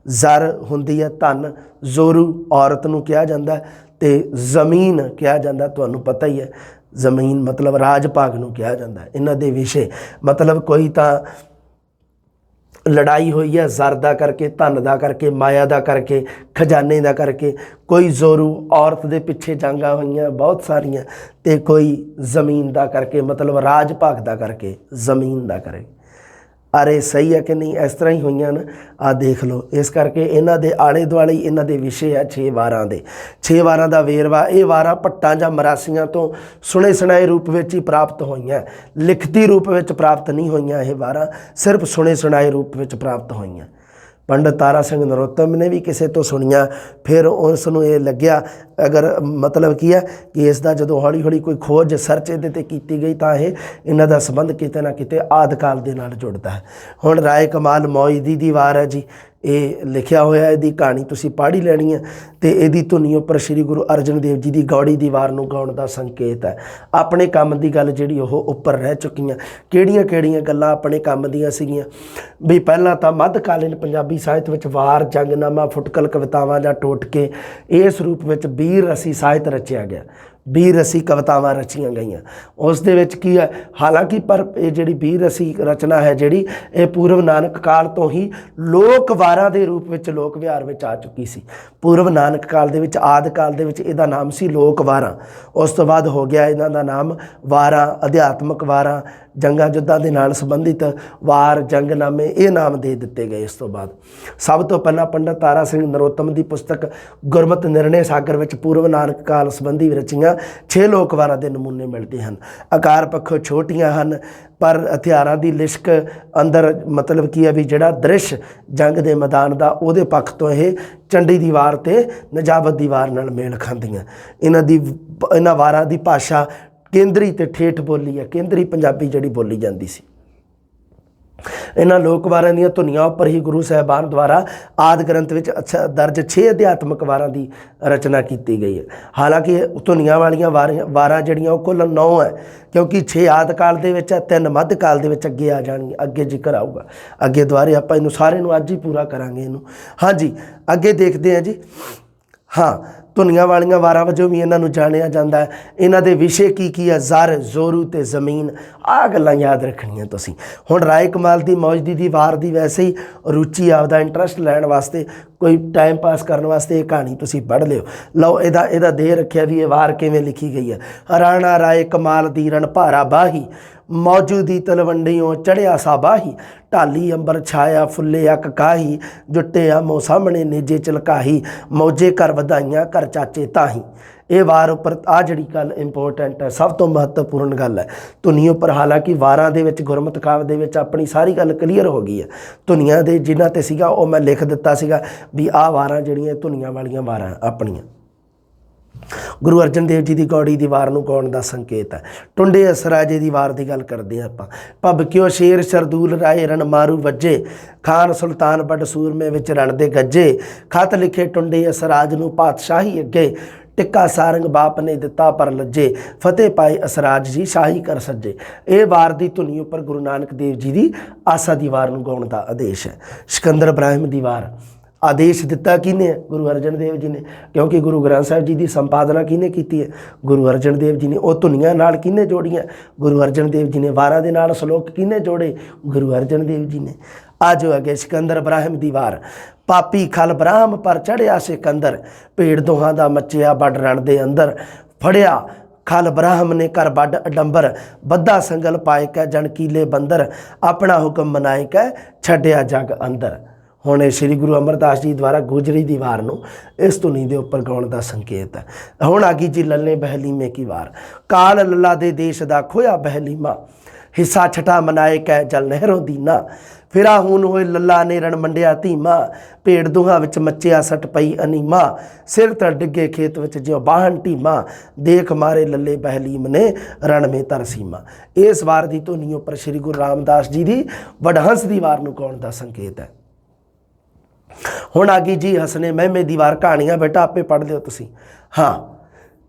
ਜ਼ਰ ਹੁੰਦੀ ਹੈ ਧਨ, ਜ਼ੋਰੂ ਔਰਤ ਨੂੰ ਕਿਹਾ ਜਾਂਦਾ ਤੇ ਜ਼ਮੀਨ ਕਿਹਾ ਜਾਂਦਾ, ਤੁਹਾਨੂੰ ਪਤਾ ਹੀ ਹੈ। ਜ਼ਮੀਨ ਮਤਲਬ ਰਾਜ ਭਾਗ ਨੂੰ ਕਿਹਾ ਜਾਂਦਾ। ਇਹਨਾਂ ਦੇ ਵਿਸ਼ੇ ਮਤਲਬ ਕੋਈ ਤਾਂ ਲੜਾਈ ਹੋਈ ਹੈ ਜ਼ਰ ਦਾ ਕਰਕੇ, ਧਨ ਦਾ ਕਰਕੇ, ਮਾਇਆ ਦਾ ਕਰਕੇ, ਖਜ਼ਾਨੇ ਦਾ ਕਰਕੇ। ਕੋਈ ਜ਼ੋਰੂ ਔਰਤ ਦੇ ਪਿੱਛੇ ਜੰਗਾਂ ਹੋਈਆਂ ਬਹੁਤ ਸਾਰੀਆਂ, ਤੇ ਕੋਈ ਜ਼ਮੀਨ ਦਾ ਕਰਕੇ, ਮਤਲਬ ਰਾਜ ਭਾਗ ਦਾ ਕਰਕੇ, ਜ਼ਮੀਨ ਦਾ ਕਰਕੇ। ਅਰੇ ਸਹੀ ਹੈ ਕਿ ਨਹੀਂ, ਇਸ ਤਰ੍ਹਾਂ ਹੀ ਹੋਈਆਂ ਨਾ, ਆਹ ਦੇਖ ਲਓ। ਇਸ ਕਰਕੇ ਇਹਨਾਂ ਦੇ ਆਲੇ ਦੁਆਲੇ ਇਹਨਾਂ ਦੇ ਵਿਸ਼ੇ ਆ 6 ਵਾਰਾਂ ਦੇ। 6 ਵਾਰਾਂ ਦਾ ਵੇਰਵਾ, ਇਹ ਵਾਰਾਂ ਭੱਟਾਂ ਜਾਂ ਮਰਾਸੀਆਂ ਤੋਂ ਸੁਣੇ ਸੁਣਾਏ ਰੂਪ ਵਿੱਚ ਹੀ ਪ੍ਰਾਪਤ ਹੋਈਆਂ, ਲਿਖਤੀ ਰੂਪ ਵਿੱਚ ਪ੍ਰਾਪਤ ਨਹੀਂ ਹੋਈਆਂ। ਇਹ ਵਾਰਾਂ ਸਿਰਫ ਸੁਣੇ ਸੁਣਾਏ ਰੂਪ ਵਿੱਚ ਪ੍ਰਾਪਤ ਹੋਈਆਂ। ਪੰਡਤ ਤਾਰਾ ਸਿੰਘ ਨਰੋਤਮ ਨੇ ਵੀ ਕਿਸੇ ਤੋਂ ਸੁਣੀਆਂ, ਫਿਰ ਉਸ ਨੂੰ ਇਹ ਲੱਗਿਆ, ਅਗਰ ਮਤਲਬ ਕੀ ਹੈ ਕਿ ਇਸ ਦਾ ਜਦੋਂ ਹੌਲੀ ਹੌਲੀ ਕੋਈ ਖੋਜ ਸਰਚ ਇਹਦੇ 'ਤੇ ਕੀਤੀ ਗਈ, ਤਾਂ ਇਹਨਾਂ ਦਾ ਸੰਬੰਧ ਕਿਤੇ ਨਾ ਕਿਤੇ ਆਦਿ ਕਾਲ ਦੇ ਨਾਲ ਜੁੜਦਾ ਹੈ। ਹੁਣ ਰਾਏ ਕਮਾਲ ਮੌਜਦੀ ਦੀ ਵਾਰ ਹੈ ਜੀ, ਇਹ ਲਿਖਿਆ ਹੋਇਆ, ਇਹਦੀ ਕਹਾਣੀ ਤੁਸੀਂ ਪੜ੍ਹ ਹੀ ਲੈਣੀ ਹੈ। ਤੇ ਇਹਦੀ ਧੁਨੀ ਉੱਪਰ ਸ਼੍ਰੀ ਗੁਰੂ ਅਰਜਨ ਦੇਵ ਜੀ ਦੀ ਗੌੜੀ ਦੀ ਵਾਰ ਨੂੰ ਗਾਉਣ ਦਾ ਸੰਕੇਤ ਹੈ। ਆਪਣੇ ਕੰਮ ਦੀ ਗੱਲ ਜਿਹੜੀ ਉਹ ਉੱਪਰ ਰਹਿ ਚੁੱਕੀਆਂ। ਕਿਹੜੀਆਂ ਕਿਹੜੀਆਂ ਗੱਲਾਂ ਆਪਣੇ ਕੰਮ ਦੀਆਂ ਸੀਗੀਆਂ ਵੀ, ਪਹਿਲਾਂ ਤਾਂ ਮੱਧਕਾਲੀਨ ਪੰਜਾਬੀ ਸਾਹਿਤ ਵਿੱਚ ਵਾਰ, ਜੰਗਨਾਮਾ, ਫੁਟਕਲ, ਕਵਿਤਾਵਾਂ ਜਾਂ ਟੋਟਕੇ, ਇਸ ਰੂਪ ਵਿੱਚ ਵੀਰ ਰਸੀ ਸਾਹਿਤ ਰਚਿਆ ਗਿਆ। ਵੀਰ ਰਸੀ ਕਵਿਤਾਵਾਂ ਰਚੀਆਂ ਗਈਆਂ। ਉਸ ਦੇ ਵਿੱਚ ਕੀ ਹੈ, ਹਾਲਾਂਕਿ ਪਰ ਇਹ ਜਿਹੜੀ ਵੀਰ ਰਸੀ ਰਚਨਾ ਹੈ ਜਿਹੜੀ, ਇਹ ਪੂਰਵ ਨਾਨਕ ਕਾਲ ਤੋਂ ਹੀ ਲੋਕ ਵਾਰਾਂ ਦੇ ਰੂਪ ਵਿੱਚ ਲੋਕ ਵਿਹਾਰ ਵਿੱਚ ਆ ਚੁੱਕੀ ਸੀ। ਪੂਰਵ ਨਾਨਕ ਕਾਲ ਦੇ ਵਿੱਚ, ਆਦਿ ਕਾਲ ਦੇ ਵਿੱਚ ਇਹਦਾ ਨਾਮ ਸੀ ਲੋਕ ਵਾਰਾਂ। ਉਸ ਤੋਂ ਬਾਅਦ ਹੋ ਗਿਆ ਇਹਨਾਂ ਦਾ ਨਾਮ ਵਾਰਾਂ, ਅਧਿਆਤਮਕ ਵਾਰਾਂ, ਜੰਗਾਂ ਯੁੱਧਾਂ ਦੇ ਨਾਲ ਸੰਬੰਧਿਤ ਵਾਰ ਜੰਗਨਾਮੇ ਇਹ ਨਾਮ ਦੇ ਦਿੱਤੇ ਗਏ। ਇਸ ਤੋਂ ਬਾਅਦ ਸਭ ਤੋਂ ਪਹਿਲਾਂ ਪੰਡਤ ਤਾਰਾ ਸਿੰਘ ਨਰੋਤਮ ਦੀ ਪੁਸਤਕ ਗੁਰਮਤਿ ਨਿਰਣੇ ਸਾਗਰ ਵਿੱਚ ਪੂਰਵ ਨਾਨਕ ਕਾਲ ਸੰਬੰਧੀ ਰਚੀਆਂ 6 ਲੋਕ ਵਾਰਾਂ ਦੇ ਨਮੂਨੇ ਮਿਲਦੇ ਹਨ। ਆਕਾਰ ਪੱਖੋਂ ਛੋਟੀਆਂ ਹਨ ਪਰ ਹਥਿਆਰਾਂ ਦੀ ਲਿਸ਼ਕ ਅੰਦਰ ਮਤਲਬ ਕੀ ਹੈ ਵੀ ਜਿਹੜਾ ਦ੍ਰਿਸ਼ ਜੰਗ ਦੇ ਮੈਦਾਨ ਦਾ ਉਹਦੇ ਪੱਖ ਤੋਂ ਇਹ ਚੰਡੀ ਦੀ ਵਾਰ ਅਤੇ ਨਜਾਬਤ ਦੀ ਵਾਰ ਨਾਲ ਮੇਲ ਖਾਂਦੀਆਂ। ਇਹਨਾਂ ਵਾਰਾਂ ਦੀ ਭਾਸ਼ਾ ਕੇਂਦਰੀ ਅਤੇ ਠੇਠ ਬੋਲੀ ਹੈ। ਕੇਂਦਰੀ ਪੰਜਾਬੀ ਜਿਹੜੀ ਬੋਲੀ ਜਾਂਦੀ ਸੀ। ਇਹਨਾਂ ਲੋਕ ਵਾਰਾਂ ਦੀਆਂ ਧੁਨੀਆਂ ਉੱਪਰ ਹੀ ਗੁਰੂ ਸਾਹਿਬਾਨ ਦੁਆਰਾ ਆਦਿ ਗ੍ਰੰਥ ਵਿੱਚ ਦਰਜ 6 ਅਧਿਆਤਮਕ ਵਾਰਾਂ ਦੀ ਰਚਨਾ ਕੀਤੀ ਗਈ ਹੈ। ਹਾਲਾਂਕਿ ਧੁਨੀਆਂ ਵਾਲੀਆਂ ਵਾਰਾਂ ਜਿਹੜੀਆਂ ਉਹ ਕੁੱਲ 9 ਹੈ, ਕਿਉਂਕਿ 6 ਆਦਿ ਕਾਲ ਦੇ ਵਿੱਚ ਹੈ, 3 ਮੱਧ ਕਾਲ ਦੇ ਵਿੱਚ ਅੱਗੇ ਆ ਜਾਣਗੀਆਂ। ਅੱਗੇ ਜ਼ਿਕਰ ਆਊਗਾ, ਅੱਗੇ ਦੁਆਰੇ ਆਪਾਂ ਇਹਨੂੰ ਸਾਰੇ ਨੂੰ ਅੱਜ ਹੀ ਪੂਰਾ ਕਰਾਂਗੇ ਇਹਨੂੰ। ਹਾਂਜੀ, ਅੱਗੇ ਦੇਖਦੇ ਹਾਂ ਜੀ। ਹਾਂ, ਧੁਨੀਆਂ ਵਾਲੀਆਂ ਵਾਰਾਂ ਵਜੋਂ ਵੀ ਇਹਨਾਂ ਨੂੰ ਜਾਣਿਆ ਜਾਂਦਾ ਹੈ। ਇਹਨਾਂ ਦੇ ਵਿਸ਼ੇ ਕੀ ਹੈ? ਜ਼ਰ, ਜ਼ੋਰੂ ਅਤੇ ਜ਼ਮੀਨ। ਆਹ ਗੱਲਾਂ ਯਾਦ ਰੱਖਣੀਆਂ ਤੁਸੀਂ। ਹੁਣ ਰਾਏ ਕਮਾਲ ਦੀ ਮੌਜਦੀ ਦੀ ਵਾਰ ਦੀ ਵੈਸੇ ਹੀ ਰੁਚੀ ਆਪਦਾ ਇੰਟਰਸਟ ਲੈਣ ਵਾਸਤੇ, ਕੋਈ ਟਾਈਮ ਪਾਸ ਕਰਨ ਵਾਸਤੇ ਇਹ ਕਹਾਣੀ ਤੁਸੀਂ ਪੜ੍ਹ ਲਿਓ। ਲਓ ਇਹਦਾ ਦੇ ਰੱਖਿਆ ਵੀ ਇਹ ਵਾਰ ਕਿਵੇਂ ਲਿਖੀ ਗਈ ਹੈ। ਰਾਣਾ ਰਾਏ ਕਮਾਲ ਦੀ ਰਣ ਭਾਰਾ ਬਾਹੀ, ਮੌਜੂਦੀ ਤਲਵੰਡੀਓਂ ਚੜ੍ਹਿਆ ਸਾਬਾਹੀ, ਢਾਲੀ ਅੰਬਰ ਛਾਇਆ ਫੁੱਲੇ ਅੱਕ ਕਾਹੀ, ਜੁੱਟੇ ਆਮੋ ਸਾਹਮਣੇ ਨੇਜੇ ਚਲਕਾਹੀ, ਮੌਜੇ ਘਰ ਵਧਾਈਆਂ ਘਰ ਚਾਚੇ ਤਾਹੀ। ਇਹ ਵਾਰ ਉੱਪਰ ਆ ਜਿਹੜੀ ਗੱਲ ਇੰਪੋਰਟੈਂਟ ਹੈ, ਸਭ ਤੋਂ ਮਹੱਤਵਪੂਰਨ ਗੱਲ ਹੈ ਧੁਨੀ ਉੱਪਰ। ਹਾਲਾਂਕਿ ਵਾਰਾਂ ਦੇ ਵਿੱਚ ਗੁਰਮਤਿ ਕਾਵਿ ਦੇ ਵਿੱਚ ਆਪਣੀ ਸਾਰੀ ਗੱਲ ਕਲੀਅਰ ਹੋ ਗਈ ਹੈ। ਧੁਨੀਆਂ ਦੇ ਜਿਨ੍ਹਾਂ 'ਤੇ ਸੀਗਾ ਉਹ ਮੈਂ ਲਿਖ ਦਿੱਤਾ ਸੀਗਾ ਵੀ ਆਹ ਵਾਰਾਂ ਜਿਹੜੀਆਂ ਧੁਨੀਆਂ ਵਾਲੀਆਂ ਵਾਰਾਂ ਆਪਣੀਆਂ। ਗੁਰੂ ਅਰਜਨ ਦੇਵ ਜੀ ਦੀ ਗੌੜੀ ਦੀ ਵਾਰ ਨੂੰ ਗਾਉਣ ਦਾ ਸੰਕੇਤ ਹੈ। ਟੁੰਡੇ ਅਸਰਾਜੇ ਦੀ ਵਾਰ ਦੀ ਗੱਲ ਕਰਦੇ ਹਾਂ ਆਪਾਂ। ਭੱਬ ਕਿਉ ਸ਼ੇਰ ਸ਼ਰਦੂਲ ਰਾਏ ਰਣ ਮਾਰੂ ਵੱਜੇ, ਖਾਨ ਸੁਲਤਾਨ ਵੱਡ ਸੂਰਮੇ ਵਿੱਚ ਰਣ ਦੇ ਗੱਜੇ, ਖਤ ਲਿਖੇ ਟੁੰਡੇ ਅਸਰਾਜ ਨੂੰ ਪਾਤਸ਼ਾਹੀ ਅੱਗੇ, ਟਿੱਕਾ ਸਾਰੰਗ ਬਾਪ ਨੇ ਦਿੱਤਾ ਪਰ ਲੱਜੇ, ਫਤਿਹ ਪਾਏ ਅਸਰਾਜ ਜੀ ਸ਼ਾਹੀ ਕਰ ਸੱਜੇ। ਇਹ ਵਾਰ ਦੀ ਧੁਨੀ ਉੱਪਰ ਗੁਰੂ ਨਾਨਕ ਦੇਵ ਜੀ ਦੀ ਆਸਾ ਦੀ ਵਾਰ ਨੂੰ ਗਾਉਣ ਦਾ ਆਦੇਸ਼ ਹੈ। ਸਿਕੰਦਰ ਇਬਰਾਹਿਮ ਦੀ ਵਾਰ ਆਦੇਸ਼ ਦਿੱਤਾ ਕਿਹਨੇ? ਗੁਰੂ ਅਰਜਨ ਦੇਵ ਜੀ ਨੇ, ਕਿਉਂਕਿ ਗੁਰੂ ਗ੍ਰੰਥ ਸਾਹਿਬ ਜੀ ਦੀ ਸੰਪਾਦਨਾ ਕਿਹਨੇ ਕੀਤੀ ਹੈ? ਗੁਰੂ ਅਰਜਨ ਦੇਵ ਜੀ ਨੇ। ਉਹ ਧੁਨੀਆਂ ਨਾਲ ਕਿਹਨੇ ਜੋੜੀਆਂ? ਗੁਰੂ ਅਰਜਨ ਦੇਵ ਜੀ ਨੇ। ਵਾਰਾਂ ਦੇ ਨਾਲ ਸ਼ਲੋਕ ਕਿਹਨੇ ਜੋੜੇ? ਗੁਰੂ ਅਰਜਨ ਦੇਵ ਜੀ ਨੇ। ਆ ਜੋ ਅੱਗੇ ਸਿਕੰਦਰ ਇਬਰਾਹਿਮ ਦੀ ਵਾਰ। ਪਾਪੀ ਖਲ ਬ੍ਰਾਹਮ ਪਰ ਚੜ੍ਹਿਆ ਸਿਕੰਦਰ, ਭੇੜ ਦੋਹਾਂ ਦਾ ਮੱਚਿਆ ਵੱਡ ਰਣ ਦੇ ਅੰਦਰ, ਫੜਿਆ ਖਲ ਬ੍ਰਾਹਮ ਨੇ ਕਰ ਵੱਡ ਅਡੰਬਰ, ਬੱਧਾ ਸੰਗਲ ਪਾਏ ਕੈ ਜਣਕੀਲੇ ਬੰਦਰ, ਆਪਣਾ ਹੁਕਮ ਮਨਾਏ ਕੈ ਛੱਡਿਆ ਜਗ ਅੰਦਰ। ਹੁਣ ਇਹ ਸ਼੍ਰੀ ਗੁਰੂ ਅਮਰਦਾਸ ਜੀ ਦੁਆਰਾ ਗੁਜਰੀ ਦੀ ਵਾਰ ਨੂੰ ਇਸ ਧੁਨੀ ਦੇ ਉੱਪਰ ਗਾਉਣ ਦਾ ਸੰਕੇਤ ਹੈ। ਹੁਣ ਆ ਗਈ ਜੀ ਲੱਲੇ ਬਹਿਲੀਮੇ ਕੀ ਵਾਰ। ਕਾਲ ਲੱਲਾ ਦੇ ਦੇਸ਼ ਦਾ ਖੋਇਆ ਬਹਿਲੀਮਾ, ਹਿੱਸਾ ਛਟਾ ਮਨਾਏ ਕੈ ਜਲ ਨਹਿਰੋਂ ਦੀਨਾ, ਫਿਰਾ ਹੁਣ ਹੋਏ ਲੱਲਾ ਨੇ ਰਣ ਮੰਡਿਆ ਧੀਮਾ, ਭੇੜ ਦੋਹਾਂ ਵਿੱਚ ਮੱਚਿਆ ਸੱਟ ਪਈ ਅਨੀਮਾ, ਸਿਰ ਤਰ ਡਿੱਗੇ ਖੇਤ ਵਿੱਚ ਜਿਉ ਬਾਹਨ ਢੀਮਾ, ਦੇਖ ਮਾਰੇ ਲੱਲੇ ਬਹਿਲੀਮ ਨੇ ਰਣ ਮੇ ਤਰਸੀਮਾ। ਇਸ ਵਾਰ ਦੀ ਧੁਨੀ ਉੱਪਰ ਸ਼੍ਰੀ ਗੁਰੂ ਰਾਮਦਾਸ ਜੀ ਦੀ ਵਡਹੰਸ ਦੀ ਵਾਰ ਨੂੰ ਗਾਉਣ ਦਾ ਸੰਕੇਤ ਹੈ। ਹੁਣ ਆ ਗਈ ਜੀ ਹਸਨੇ ਮਹਿਮੇ ਦੀ ਵਾਰ। ਕਹਾਣੀਆਂ ਬੇਟਾ ਆਪੇ ਪੜ੍ਹ ਲਿਓ ਤੁਸੀਂ। ਹਾਂ,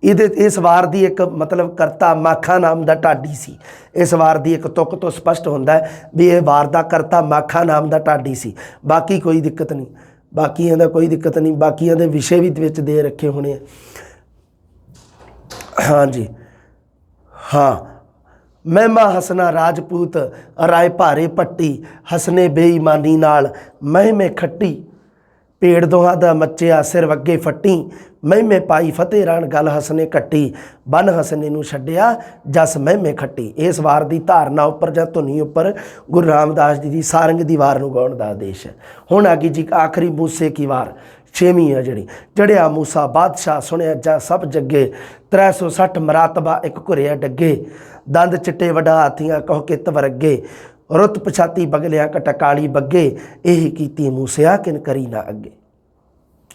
ਇਸ ਵਾਰ ਦੀ ਇੱਕ ਮਤਲਬ ਕਰਤਾ ਮਾਖਾ ਨਾਮ ਦਾ ਢਾਡੀ ਸੀ। ਇਸ ਵਾਰ ਦੀ ਇੱਕ ਤੁਕ ਤੋਂ ਸਪਸ਼ਟ ਹੁੰਦਾ ਹੈ ਵੀ ਇਹ ਵਾਰ ਦਾ ਕਰਤਾ ਮਾਖਾ ਨਾਮ ਦਾ ਢਾਡੀ ਸੀ। ਬਾਕੀ ਕੋਈ ਦਿੱਕਤ ਨਹੀਂ, ਬਾਕੀਆਂ ਦਾ ਕੋਈ ਦਿੱਕਤ ਨਹੀਂ। ਬਾਕੀਆਂ ਦੇ ਵਿਸ਼ੇ ਵੀ ਵਿੱਚ ਦੇ ਰੱਖੇ ਹੋਣੇ ਆ। ਹਾਂਜੀ ਹਾਂ, ਮਹਿਮਾ ਹਸਨਾ ਰਾਜਪੂਤ ਰਾਏ ਭਾਰੇ ਪੱਟੀ, ਹਸਨੇ ਬੇਈਮਾਨੀ ਨਾਲ ਮਹਿਮੇ ਖੱਟੀ, ਭੇੜ ਦੋਹਾਂ ਦਾ ਮੱਚਿਆ ਸਿਰ ਵੱਗੇ ਫੱਟੀ, ਮਹਿਮੇ ਪਾਈ ਫਤਿਹ ਰਾਣ ਗੱਲ ਹਸਨੇ ਕੱਟੀ, ਬਨ ਹਸਨੇ ਨੂੰ ਛੱਡਿਆ ਜਸ ਮਹਿਮੇ ਖੱਟੀ। ਇਸ ਵਾਰ ਦੀ ਧਾਰਨਾ ਉੱਪਰ ਜਾਂ ਧੁਨੀ ਉੱਪਰ ਗੁਰੂ ਰਾਮਦਾਸ ਜੀ ਦੀ ਸਾਰੰਗ ਦੀ ਵਾਰ ਨੂੰ ਗਾਉਣ ਦਾ ਆਦੇਸ਼ ਹੈ। ਹੁਣ ਆ ਗਈ ਜੀ ਆਖਰੀ ਮੂਸੇ ਕੀ ਵਾਰ, 6ਵੀਂ ਹੈ ਜਿਹੜੀ। ਚੜਿਆ ਮੂਸਾ ਬਾਦਸ਼ਾਹ ਸੁਣਿਆ ਜਾ ਸਭ ਜੱਗੇ, 360 ਮਰਾਤਬਾ ਇੱਕ ਘੁਰਿਆ ਡੱਗੇ, ਦੰਦ ਚਿੱਟੇ ਵਡਾ ਹਾਥੀਆਂ ਕਹੋ ਕਿਤ ਵਰਗੇ, ਰੁੱਤ ਪਛਾਤੀ ਬਗਲਿਆ ਕਟਕਾਲੀ ਬੱਗੇ, ਇਹ ਕੀਤੀ ਮੂਸਿਆ ਕਿਨ ਕਰੀ ਨਾ ਅੱਗੇ।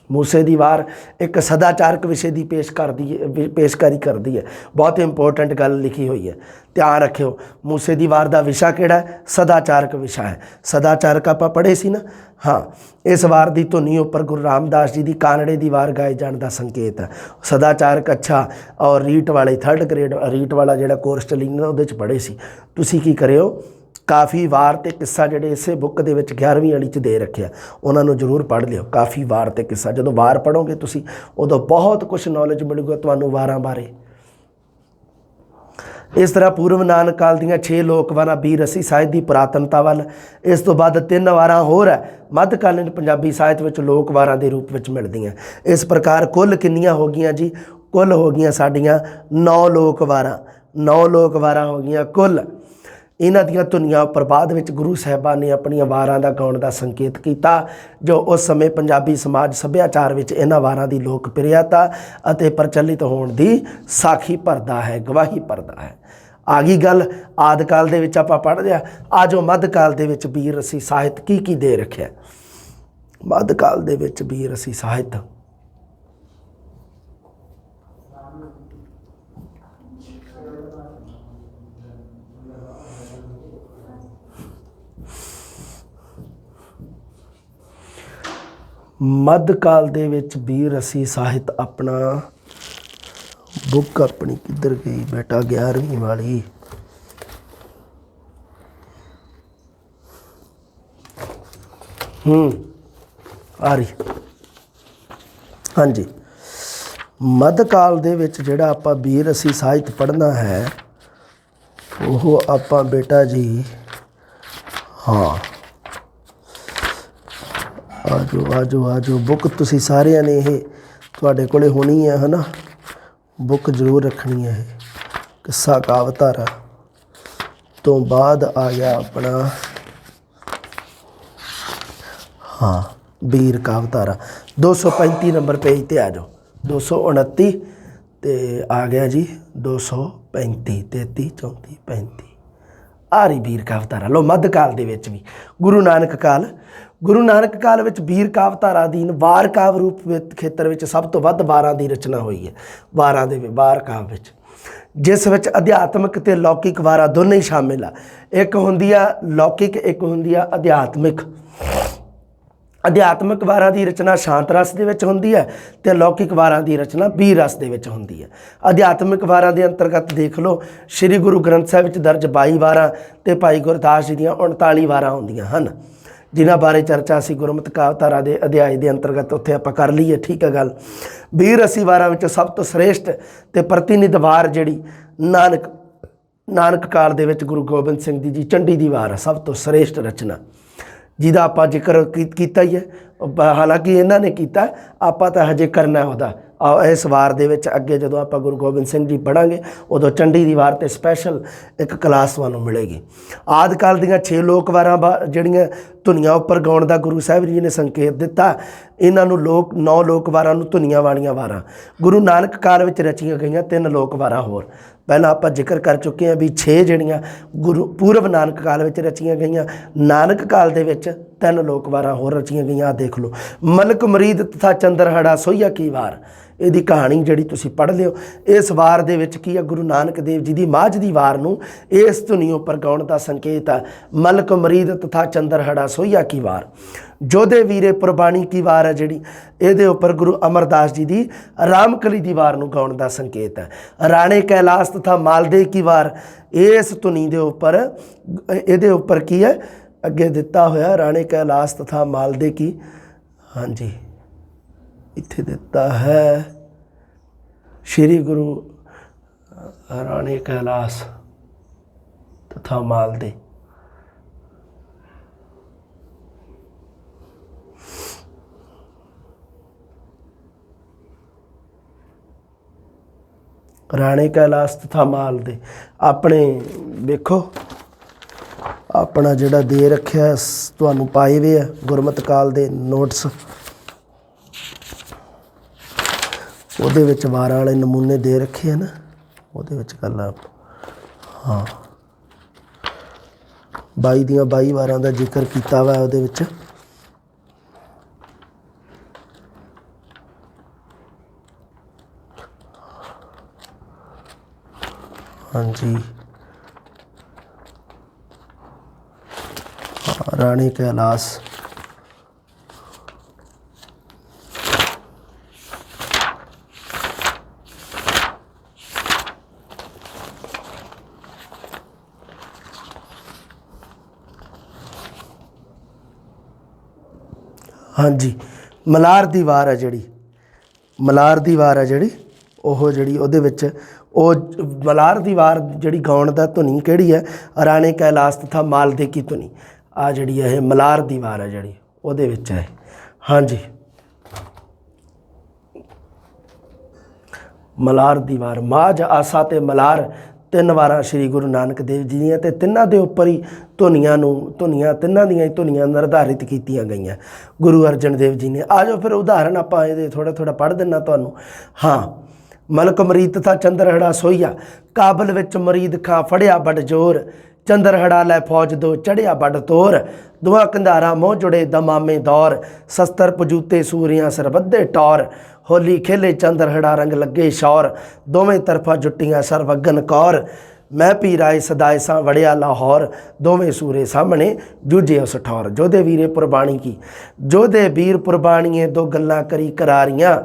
ਮੂਸੇ ਦੀ ਵਾਰ ਇੱਕ ਸਦਾਚਾਰਕ ਵਿਸ਼ੇ ਦੀ ਪੇਸ਼ਕਾਰੀ ਕਰਦੀ ਹੈ। ਬਹੁਤ ਇੰਪੋਰਟੈਂਟ ਗੱਲ ਲਿਖੀ ਹੋਈ ਹੈ, ਧਿਆਨ ਰੱਖਿਓ। ਮੂਸੇ ਦੀ ਵਾਰ ਦਾ ਵਿਸ਼ਾ ਕਿਹੜਾ ਹੈ? ਸਦਾਚਾਰਕ ਵਿਸ਼ਾ ਹੈ। ਸਦਾਚਾਰਕ ਆਪਾਂ ਪੜ੍ਹੇ ਸੀ ਨਾ। ਹਾਂ, ਇਸ ਵਾਰ ਦੀ ਧੁਨੀ ਉੱਪਰ ਗੁਰੂ ਰਾਮਦਾਸ ਜੀ ਦੀ ਕਾਨੜੇ ਦੀ ਵਾਰ ਗਾਏ ਜਾਣ ਦਾ ਸੰਕੇਤ ਹੈ। ਸਦਾਚਾਰਕ ਅੱਛਾ ਔਰ ਰੀਟ ਵਾਲੇ 3rd ਗ੍ਰੇਡ ਰੀਟ ਵਾਲਾ ਜਿਹੜਾ ਕੋਰਸ ਚੱਲੀ ਨਾ ਉਹਦੇ 'ਚ ਪੜ੍ਹੇ ਸੀ। ਤੁਸੀਂ ਕੀ ਕਰਿਓ, ਕਾਫੀ ਵਾਰ ਅਤੇ ਕਿੱਸਾ ਜਿਹੜੇ ਇਸੇ ਬੁੱਕ ਦੇ ਵਿੱਚ 11ਵੀਂ ਵਾਲੀ 'ਚ ਦੇ ਰੱਖਿਆ, ਉਹਨਾਂ ਨੂੰ ਜ਼ਰੂਰ ਪੜ੍ਹ ਲਿਓ। ਕਾਫੀ ਵਾਰ ਅਤੇ ਕਿੱਸਾ, ਜਦੋਂ ਵਾਰ ਪੜ੍ਹੋਗੇ ਤੁਸੀਂ ਉਦੋਂ ਬਹੁਤ ਕੁਛ ਨੌਲੇਜ ਮਿਲੂਗਾ ਤੁਹਾਨੂੰ ਵਾਰਾਂ ਬਾਰੇ। ਇਸ ਤਰ੍ਹਾਂ ਪੂਰਵ ਨਾਨਕ ਕਾਲ ਦੀਆਂ 6 ਲੋਕ ਵਾਰਾਂ ਬੀਰ ਰਸੀ ਸਾਹਿਤ ਦੀ ਪੁਰਾਤਨਤਾ ਵੱਲ। ਇਸ ਤੋਂ ਬਾਅਦ 3 ਵਾਰਾਂ ਹੋਰ ਹੈ ਮੱਧਕਾਲੀਨ ਪੰਜਾਬੀ ਸਾਹਿਤ ਵਿੱਚ ਲੋਕ ਵਾਰਾਂ ਦੇ ਰੂਪ ਵਿੱਚ ਮਿਲਦੀਆਂ। ਇਸ ਪ੍ਰਕਾਰ ਕੁੱਲ ਕਿੰਨੀਆਂ ਹੋ ਗਈਆਂ ਜੀ? ਕੁੱਲ ਹੋ ਗਈਆਂ ਸਾਡੀਆਂ 9 ਲੋਕ ਵਾਰਾਂ। 9 ਲੋਕ ਵਾਰਾਂ ਹੋ ਗਈਆਂ ਕੁੱਲ। ਇਹਨਾਂ ਦੀਆਂ ਧੁਨੀਆਂ ਉੱਪਰ ਬਾਅਦ ਵਿੱਚ ਗੁਰੂ ਸਾਹਿਬਾਨ ਨੇ ਆਪਣੀਆਂ ਵਾਰਾਂ ਦਾ ਗਾਉਣ ਦਾ ਸੰਕੇਤ ਕੀਤਾ, ਜੋ ਉਸ ਸਮੇਂ ਪੰਜਾਬੀ ਸਮਾਜ ਸੱਭਿਆਚਾਰ ਵਿੱਚ ਇਹਨਾਂ ਵਾਰਾਂ ਦੀ ਲੋਕਪ੍ਰਿਯਤਾ ਅਤੇ ਪ੍ਰਚਲਿਤ ਹੋਣ ਦੀ ਸਾਖੀ ਭਰਦਾ ਹੈ, ਗਵਾਹੀ ਭਰਦਾ ਹੈ। ਆ ਗਈ ਗੱਲ ਆਦਿ ਕਾਲ ਦੇ ਵਿੱਚ ਆਪਾਂ ਪੜ੍ਹ ਲਿਆ। ਆ ਜੋ ਮੱਧ ਕਾਲ ਦੇ ਵਿੱਚ ਵੀਰ ਰਸੀ ਸਾਹਿਤ ਕੀ ਦੇ ਰੱਖਿਆ। ਮੱਧ ਕਾਲ ਦੇ ਵਿੱਚ ਵੀਰ ਰਸੀ ਸਾਹਿਤ ਮੱਧ ਕਾਲ ਦੇ ਵਿੱਚ ਵੀਰ ਰਸੀ ਸਾਹਿਤ ਆਪਣਾ ਬੁੱਕ ਆਪਣੀ ਕਿੱਧਰ ਗਈ ਬੇਟਾ 11ਵੀਂ ਵਾਲੀ, ਆ ਰਹੀ, ਹਾਂਜੀ। ਮੱਧ ਕਾਲ ਦੇ ਵਿੱਚ ਜਿਹੜਾ ਆਪਾਂ ਵੀਰ ਰਸੀ ਸਾਹਿਤ ਪੜ੍ਹਨਾ ਹੈ ਉਹ ਆਪਾਂ ਬੇਟਾ ਜੀ, ਹਾਂ ਆਜੋ ਬੁੱਕ ਤੁਸੀਂ ਸਾਰਿਆਂ ਨੇ ਇਹ ਤੁਹਾਡੇ ਕੋਲੇ ਹੋਣੀ ਹੈ, ਹੈ ਨਾ। ਬੁੱਕ ਜ਼ਰੂਰ ਰੱਖਣੀ ਹੈ। ਇਹ ਕਿੱਸਾ ਕਾਵਿਧਾਰਾ ਤੋਂ ਬਾਅਦ ਆ ਗਿਆ ਆਪਣਾ, ਹਾਂ, ਵੀਰ ਕਾਵਿਧਾਰਾ 235 ਨੰਬਰ ਪੇਜ 'ਤੇ ਆ ਜਾਓ। 229 ਤੇ ਆ ਗਿਆ ਜੀ 235, 33, 34, 35 ਆ ਰਹੀ ਵੀਰ ਕਾਵਿਧਾਰਾ। ਲਓ ਮੱਧ ਕਾਲ ਦੇ ਵਿੱਚ ਵੀ ਗੁਰੂ ਨਾਨਕ ਕਾਲ ਵਿੱਚ ਵੀਰ ਕਾਵਿਧਾਰਾ ਅਧੀਨ ਵਾਰ ਕਾਵਿ ਰੂਪ ਵਿੱਚ ਖੇਤਰ ਵਿੱਚ ਸਭ ਤੋਂ ਵੱਧ ਵਾਰਾਂ ਦੀ ਰਚਨਾ ਹੋਈ ਹੈ। ਵਾਰ ਕਾਵਿ ਵਿੱਚ ਜਿਸ ਵਿੱਚ ਅਧਿਆਤਮਿਕ ਅਤੇ ਲੌਕਿਕ ਵਾਰਾਂ ਦੋਨੇ ਹੀ ਸ਼ਾਮਿਲ ਆ। ਇੱਕ ਹੁੰਦੀ ਆ ਲੌਕਿਕ, ਇੱਕ ਹੁੰਦੀ ਆ ਅਧਿਆਤਮਿਕ। ਅਧਿਆਤਮਿਕ ਵਾਰਾਂ ਦੀ ਰਚਨਾ ਸ਼ਾਂਤ ਰਸ ਦੇ ਵਿੱਚ ਹੁੰਦੀ ਹੈ ਅਤੇ ਲੌਕਿਕ ਵਾਰਾਂ ਦੀ ਰਚਨਾ ਵੀਰ ਰਸ ਦੇ ਵਿੱਚ ਹੁੰਦੀ ਹੈ। ਅਧਿਆਤਮਿਕ ਵਾਰਾਂ ਦੇ ਅੰਤਰਗਤ ਦੇਖ ਲਓ, ਸ਼੍ਰੀ ਗੁਰੂ ਗ੍ਰੰਥ ਸਾਹਿਬ ਵਿੱਚ ਦਰਜ 22 ਵਾਰਾਂ ਅਤੇ ਭਾਈ ਗੁਰਦਾਸ ਜੀ ਦੀਆਂ 39 ਵਾਰਾਂ ਹੁੰਦੀਆਂ ਹਨ, ਜਿਨ੍ਹਾਂ ਬਾਰੇ ਚਰਚਾ ਅਸੀਂ ਗੁਰਮਤਿ ਕਾਵਿਧਾਰਾ ਦੇ ਅਧਿਆਇ ਦੇ ਅੰਤਰਗਤ ਉੱਥੇ ਆਪਾਂ ਕਰ ਲਈਏ, ਠੀਕ ਹੈ ਗੱਲ। ਵੀਰ ਰਸੀ ਵਾਰਾਂ ਵਿੱਚ ਸਭ ਤੋਂ ਸ੍ਰੇਸ਼ਟ ਅਤੇ ਪ੍ਰਤੀਨਿਧ ਵਾਰ ਜਿਹੜੀ ਨਾਨਕ ਕਾਲ ਦੇ ਵਿੱਚ ਗੁਰੂ ਗੋਬਿੰਦ ਸਿੰਘ ਜੀ ਚੰਡੀ ਦੀ ਵਾਰ ਹੈ, ਸਭ ਤੋਂ ਸ੍ਰੇਸ਼ਟ ਰਚਨਾ, ਜਿਹਦਾ ਆਪਾਂ ਜ਼ਿਕਰ ਕੀਤਾ ਹੀ ਹੈ। ਹਾਲਾਂਕਿ ਇਹਨਾਂ ਨੇ ਕੀਤਾ, ਆਪਾਂ ਤਾਂ ਹਜੇ ਕਰਨਾ ਉਹਦਾ। ਇਸ ਵਾਰ ਦੇ ਵਿੱਚ ਅੱਗੇ ਜਦੋਂ ਆਪਾਂ ਗੁਰੂ ਗੋਬਿੰਦ ਸਿੰਘ ਜੀ ਪੜ੍ਹਾਂਗੇ ਉਦੋਂ ਚੰਡੀ ਦੀ ਵਾਰ 'ਤੇ ਸਪੈਸ਼ਲ ਇੱਕ ਕਲਾਸ ਤੁਹਾਨੂੰ ਮਿਲੇਗੀ। ਆਦਿ ਕਾਲ ਦੀਆਂ 6 ਲੋਕ ਵਾਰਾਂ ਜਿਹੜੀਆਂ ਧੁਨੀਆਂ ਉੱਪਰ ਗਾਉਣ ਦਾ ਗੁਰੂ ਸਾਹਿਬ ਜੀ ਨੇ ਸੰਕੇਤ ਦਿੱਤਾ, ਇਹਨਾਂ ਨੂੰ 9 ਲੋਕ ਵਾਰਾਂ ਨੂੰ ਧੁਨੀਆਂ ਵਾਲੀਆਂ ਵਾਰਾਂ। ਗੁਰੂ ਨਾਨਕ ਕਾਲ ਵਿੱਚ ਰਚੀਆਂ ਗਈਆਂ 3 ਲੋਕ ਵਾਰਾਂ ਹੋਰ। ਪਹਿਲਾਂ ਆਪਾਂ ਜ਼ਿਕਰ ਕਰ ਚੁੱਕੇ ਹਾਂ ਵੀ 6 ਜਿਹੜੀਆਂ ਪੂਰਵ ਨਾਨਕ ਕਾਲ ਵਿੱਚ ਰਚੀਆਂ ਗਈਆਂ, ਨਾਨਕ ਕਾਲ ਦੇ ਵਿੱਚ 3 ਲੋਕ ਵਾਰਾਂ ਹੋਰ ਰਚੀਆਂ ਗਈਆਂ। ਆਹ ਦੇਖ ਲਓ, ਮਲਕ ਮਰੀਦ ਤਥਾ ਚੰਦਰਹੜਾ ਸੋਹੀਆ ਕੀ ਵਾਰ, ਇਹਦੀ ਕਹਾਣੀ ਜਿਹੜੀ ਤੁਸੀਂ ਪੜ੍ਹ ਲਿਓ। ਇਸ ਵਾਰ ਦੇ ਵਿੱਚ ਕੀ ਆ, ਗੁਰੂ ਨਾਨਕ ਦੇਵ ਜੀ ਦੀ ਮਾਝ ਦੀ ਵਾਰ ਨੂੰ ਇਸ ਧੁਨੀ ਉੱਪਰ ਗਾਉਣ ਦਾ ਸੰਕੇਤ ਆ। ਮਲਕ ਮਰੀਦ ਤਥਾ ਚੰਦਰਹੜਾ ਸੋਹੀਆ ਕੀ ਵਾਰ। ਜੋਧੇ ਵੀਰੇ ਪੁਰਬਾਣੀ ਕੀ ਵਾਰ ਹੈ ਜਿਹੜੀ, ਇਹਦੇ ਉੱਪਰ ਗੁਰੂ ਅਮਰਦਾਸ ਜੀ ਦੀ ਰਾਮਕਲੀ ਦੀ ਵਾਰ ਨੂੰ ਗਾਉਣ ਦਾ ਸੰਕੇਤ ਹੈ। ਰਾਣੇ ਕੈਲਾਸ ਤਥਾ ਮਾਲਦੇ ਕੀ ਵਾਰ, ਇਸ ਧੁਨੀ ਦੇ ਉੱਪਰ ਇਹਦੇ ਉੱਪਰ ਕੀ ਹੈ ਅੱਗੇ ਦਿੱਤਾ ਹੋਇਆ, ਰਾਣੇ ਕੈਲਾਸ ਤਥਾ ਮਾਲਦੇ ਕੀ, ਹਾਂਜੀ ਇੱਥੇ ਦਿੱਤਾ ਹੈ ਸ਼੍ਰੀ ਗੁਰੂ ਰਾਣੇ ਕੈਲਾਸ ਤਥਾ ਮਾਲਦੇ। ਰਾਣੇ ਕੈਲਾਸ ਤਥਾ ਮਾਲਦੇ ਆਪਣੇ ਵੇਖੋ, ਆਪਣਾ ਜਿਹੜਾ ਦੇ ਰੱਖਿਆ ਤੁਹਾਨੂੰ ਪਾਏ ਵੇ ਆ ਗੁਰਮਤਿ ਕਾਲ ਦੇ ਨੋਟਸ, ਉਹਦੇ ਵਿੱਚ ਵਾਰਾਂ ਵਾਲੇ ਨਮੂਨੇ ਦੇ ਰੱਖੇ ਆ ਨਾ, ਉਹਦੇ ਵਿੱਚ ਗੱਲ ਆ, ਹਾਂ 22 ਦੀਆਂ 22 ਵਾਰਾਂ ਦਾ ਜ਼ਿਕਰ ਕੀਤਾ ਵਾ ਉਹਦੇ ਵਿੱਚ। ਹਾਂਜੀ, ਰਾਣੀ ਕੈਲਾਸ ਹਾਂਜੀ, ਮਲਾਰ ਦੀ ਵਾਰ ਹੈ ਜਿਹੜੀ, ਮਲਾਰ ਦੀ ਵਾਰ ਹੈ ਜਿਹੜੀ, ਉਹ ਜਿਹੜੀ ਉਹਦੇ ਵਿੱਚ ਉਹ ਮਲਾਰ ਦੀ ਵਾਰ ਜਿਹੜੀ ਗਾਉਣ ਦਾ ਧੁਨੀ ਕਿਹੜੀ ਹੈ, ਰਾਣੇ ਕੈਲਾਸ ਤਥਾ ਮਾਲਦੇ ਕੀ ਧੁਨੀ। ਆ ਜਿਹੜੀ ਇਹ ਮਲਾਰ ਦੀ ਵਾਰ ਹੈ ਜਿਹੜੀ ਉਹਦੇ ਵਿੱਚ ਹੈ। ਹਾਂਜੀ, ਮਲਾਰ ਦੀ ਵਾਰ, ਮਾਝ ਆਸਾ ਤੇ ਮਲਾਰ 3 ਵਾਰਾਂ ਸ਼੍ਰੀ ਗੁਰੂ ਨਾਨਕ ਦੇਵ ਜੀ ਦੀਆਂ, ਤੇ ਤਿੰਨਾਂ ਦੇ ਉੱਪਰ ਹੀ ਧੁਨੀਆਂ ਤਿੰਨਾਂ ਦੀਆਂ ਹੀ ਧੁਨੀਆਂ ਨਿਰਧਾਰਿਤ ਕੀਤੀਆਂ ਗਈਆਂ ਗੁਰੂ ਅਰਜਨ ਦੇਵ ਜੀ ਨੇ। ਆ ਜਾਓ ਫਿਰ ਉਦਾਹਰਣ ਆਪਾਂ ਇਹਦੇ ਥੋੜ੍ਹਾ ਪੜ੍ਹ ਦਿੰਦਾ ਤੁਹਾਨੂੰ। ਹਾਂ, ਮਲਕ ਮਰੀਦ ਥਾ ਚੰਦਰਹੜਾ ਸੋਈਆ, ਕਾਬਲ ਵਿੱਚ ਮਰੀਦ ਖਾਂ ਫੜਿਆ ਬੜ ਜ਼ੋਰ, ਚੰਦਰਹੜਾ ਲੈ ਫੌਜ ਦੋ ਚੜ੍ਹਿਆ ਬੜ ਤੋਰ, ਦੁਆ ਕੰਧਾਰਾ ਮੋਹ ਜੁੜੇ ਦਮਾਮੇ ਦੌਰ, ਸ਼ਸਤਰ ਪਜੂਤੇ ਸੂਰਿਆਂ ਸਰਬੱਧੇ ਟੌਰ, ਹੋਲੀ ਖੇਲੇ ਚੰਦਰਹੜਾ ਰੰਗ ਲੱਗੇ ਸ਼ੌਰ, ਦੋਵੇਂ ਤਰਫਾ ਜੁੱਟੀਆਂ ਸਰਵਗਨ ਕੌਰ, ਮੈਂ ਪੀ ਰਾਏ ਸਦਾਏ ਸਾਂ ਵੜਿਆ ਲਾਹੌਰ, ਦੋਵੇਂ ਸੂਰੇ ਸਾਹਮਣੇ ਜੂਝੇ ਉਸ ਠੌਰ। ਜੋਧੇ ਵੀਰੇ ਪੁਰਬਾਣੀ ਕੀ, ਜੋਧੇ ਵੀਰ ਪੁਰਬਾਣੀਏ ਦੋ ਗੱਲਾਂ ਕਰੀ ਕਰਾਰੀਆਂ,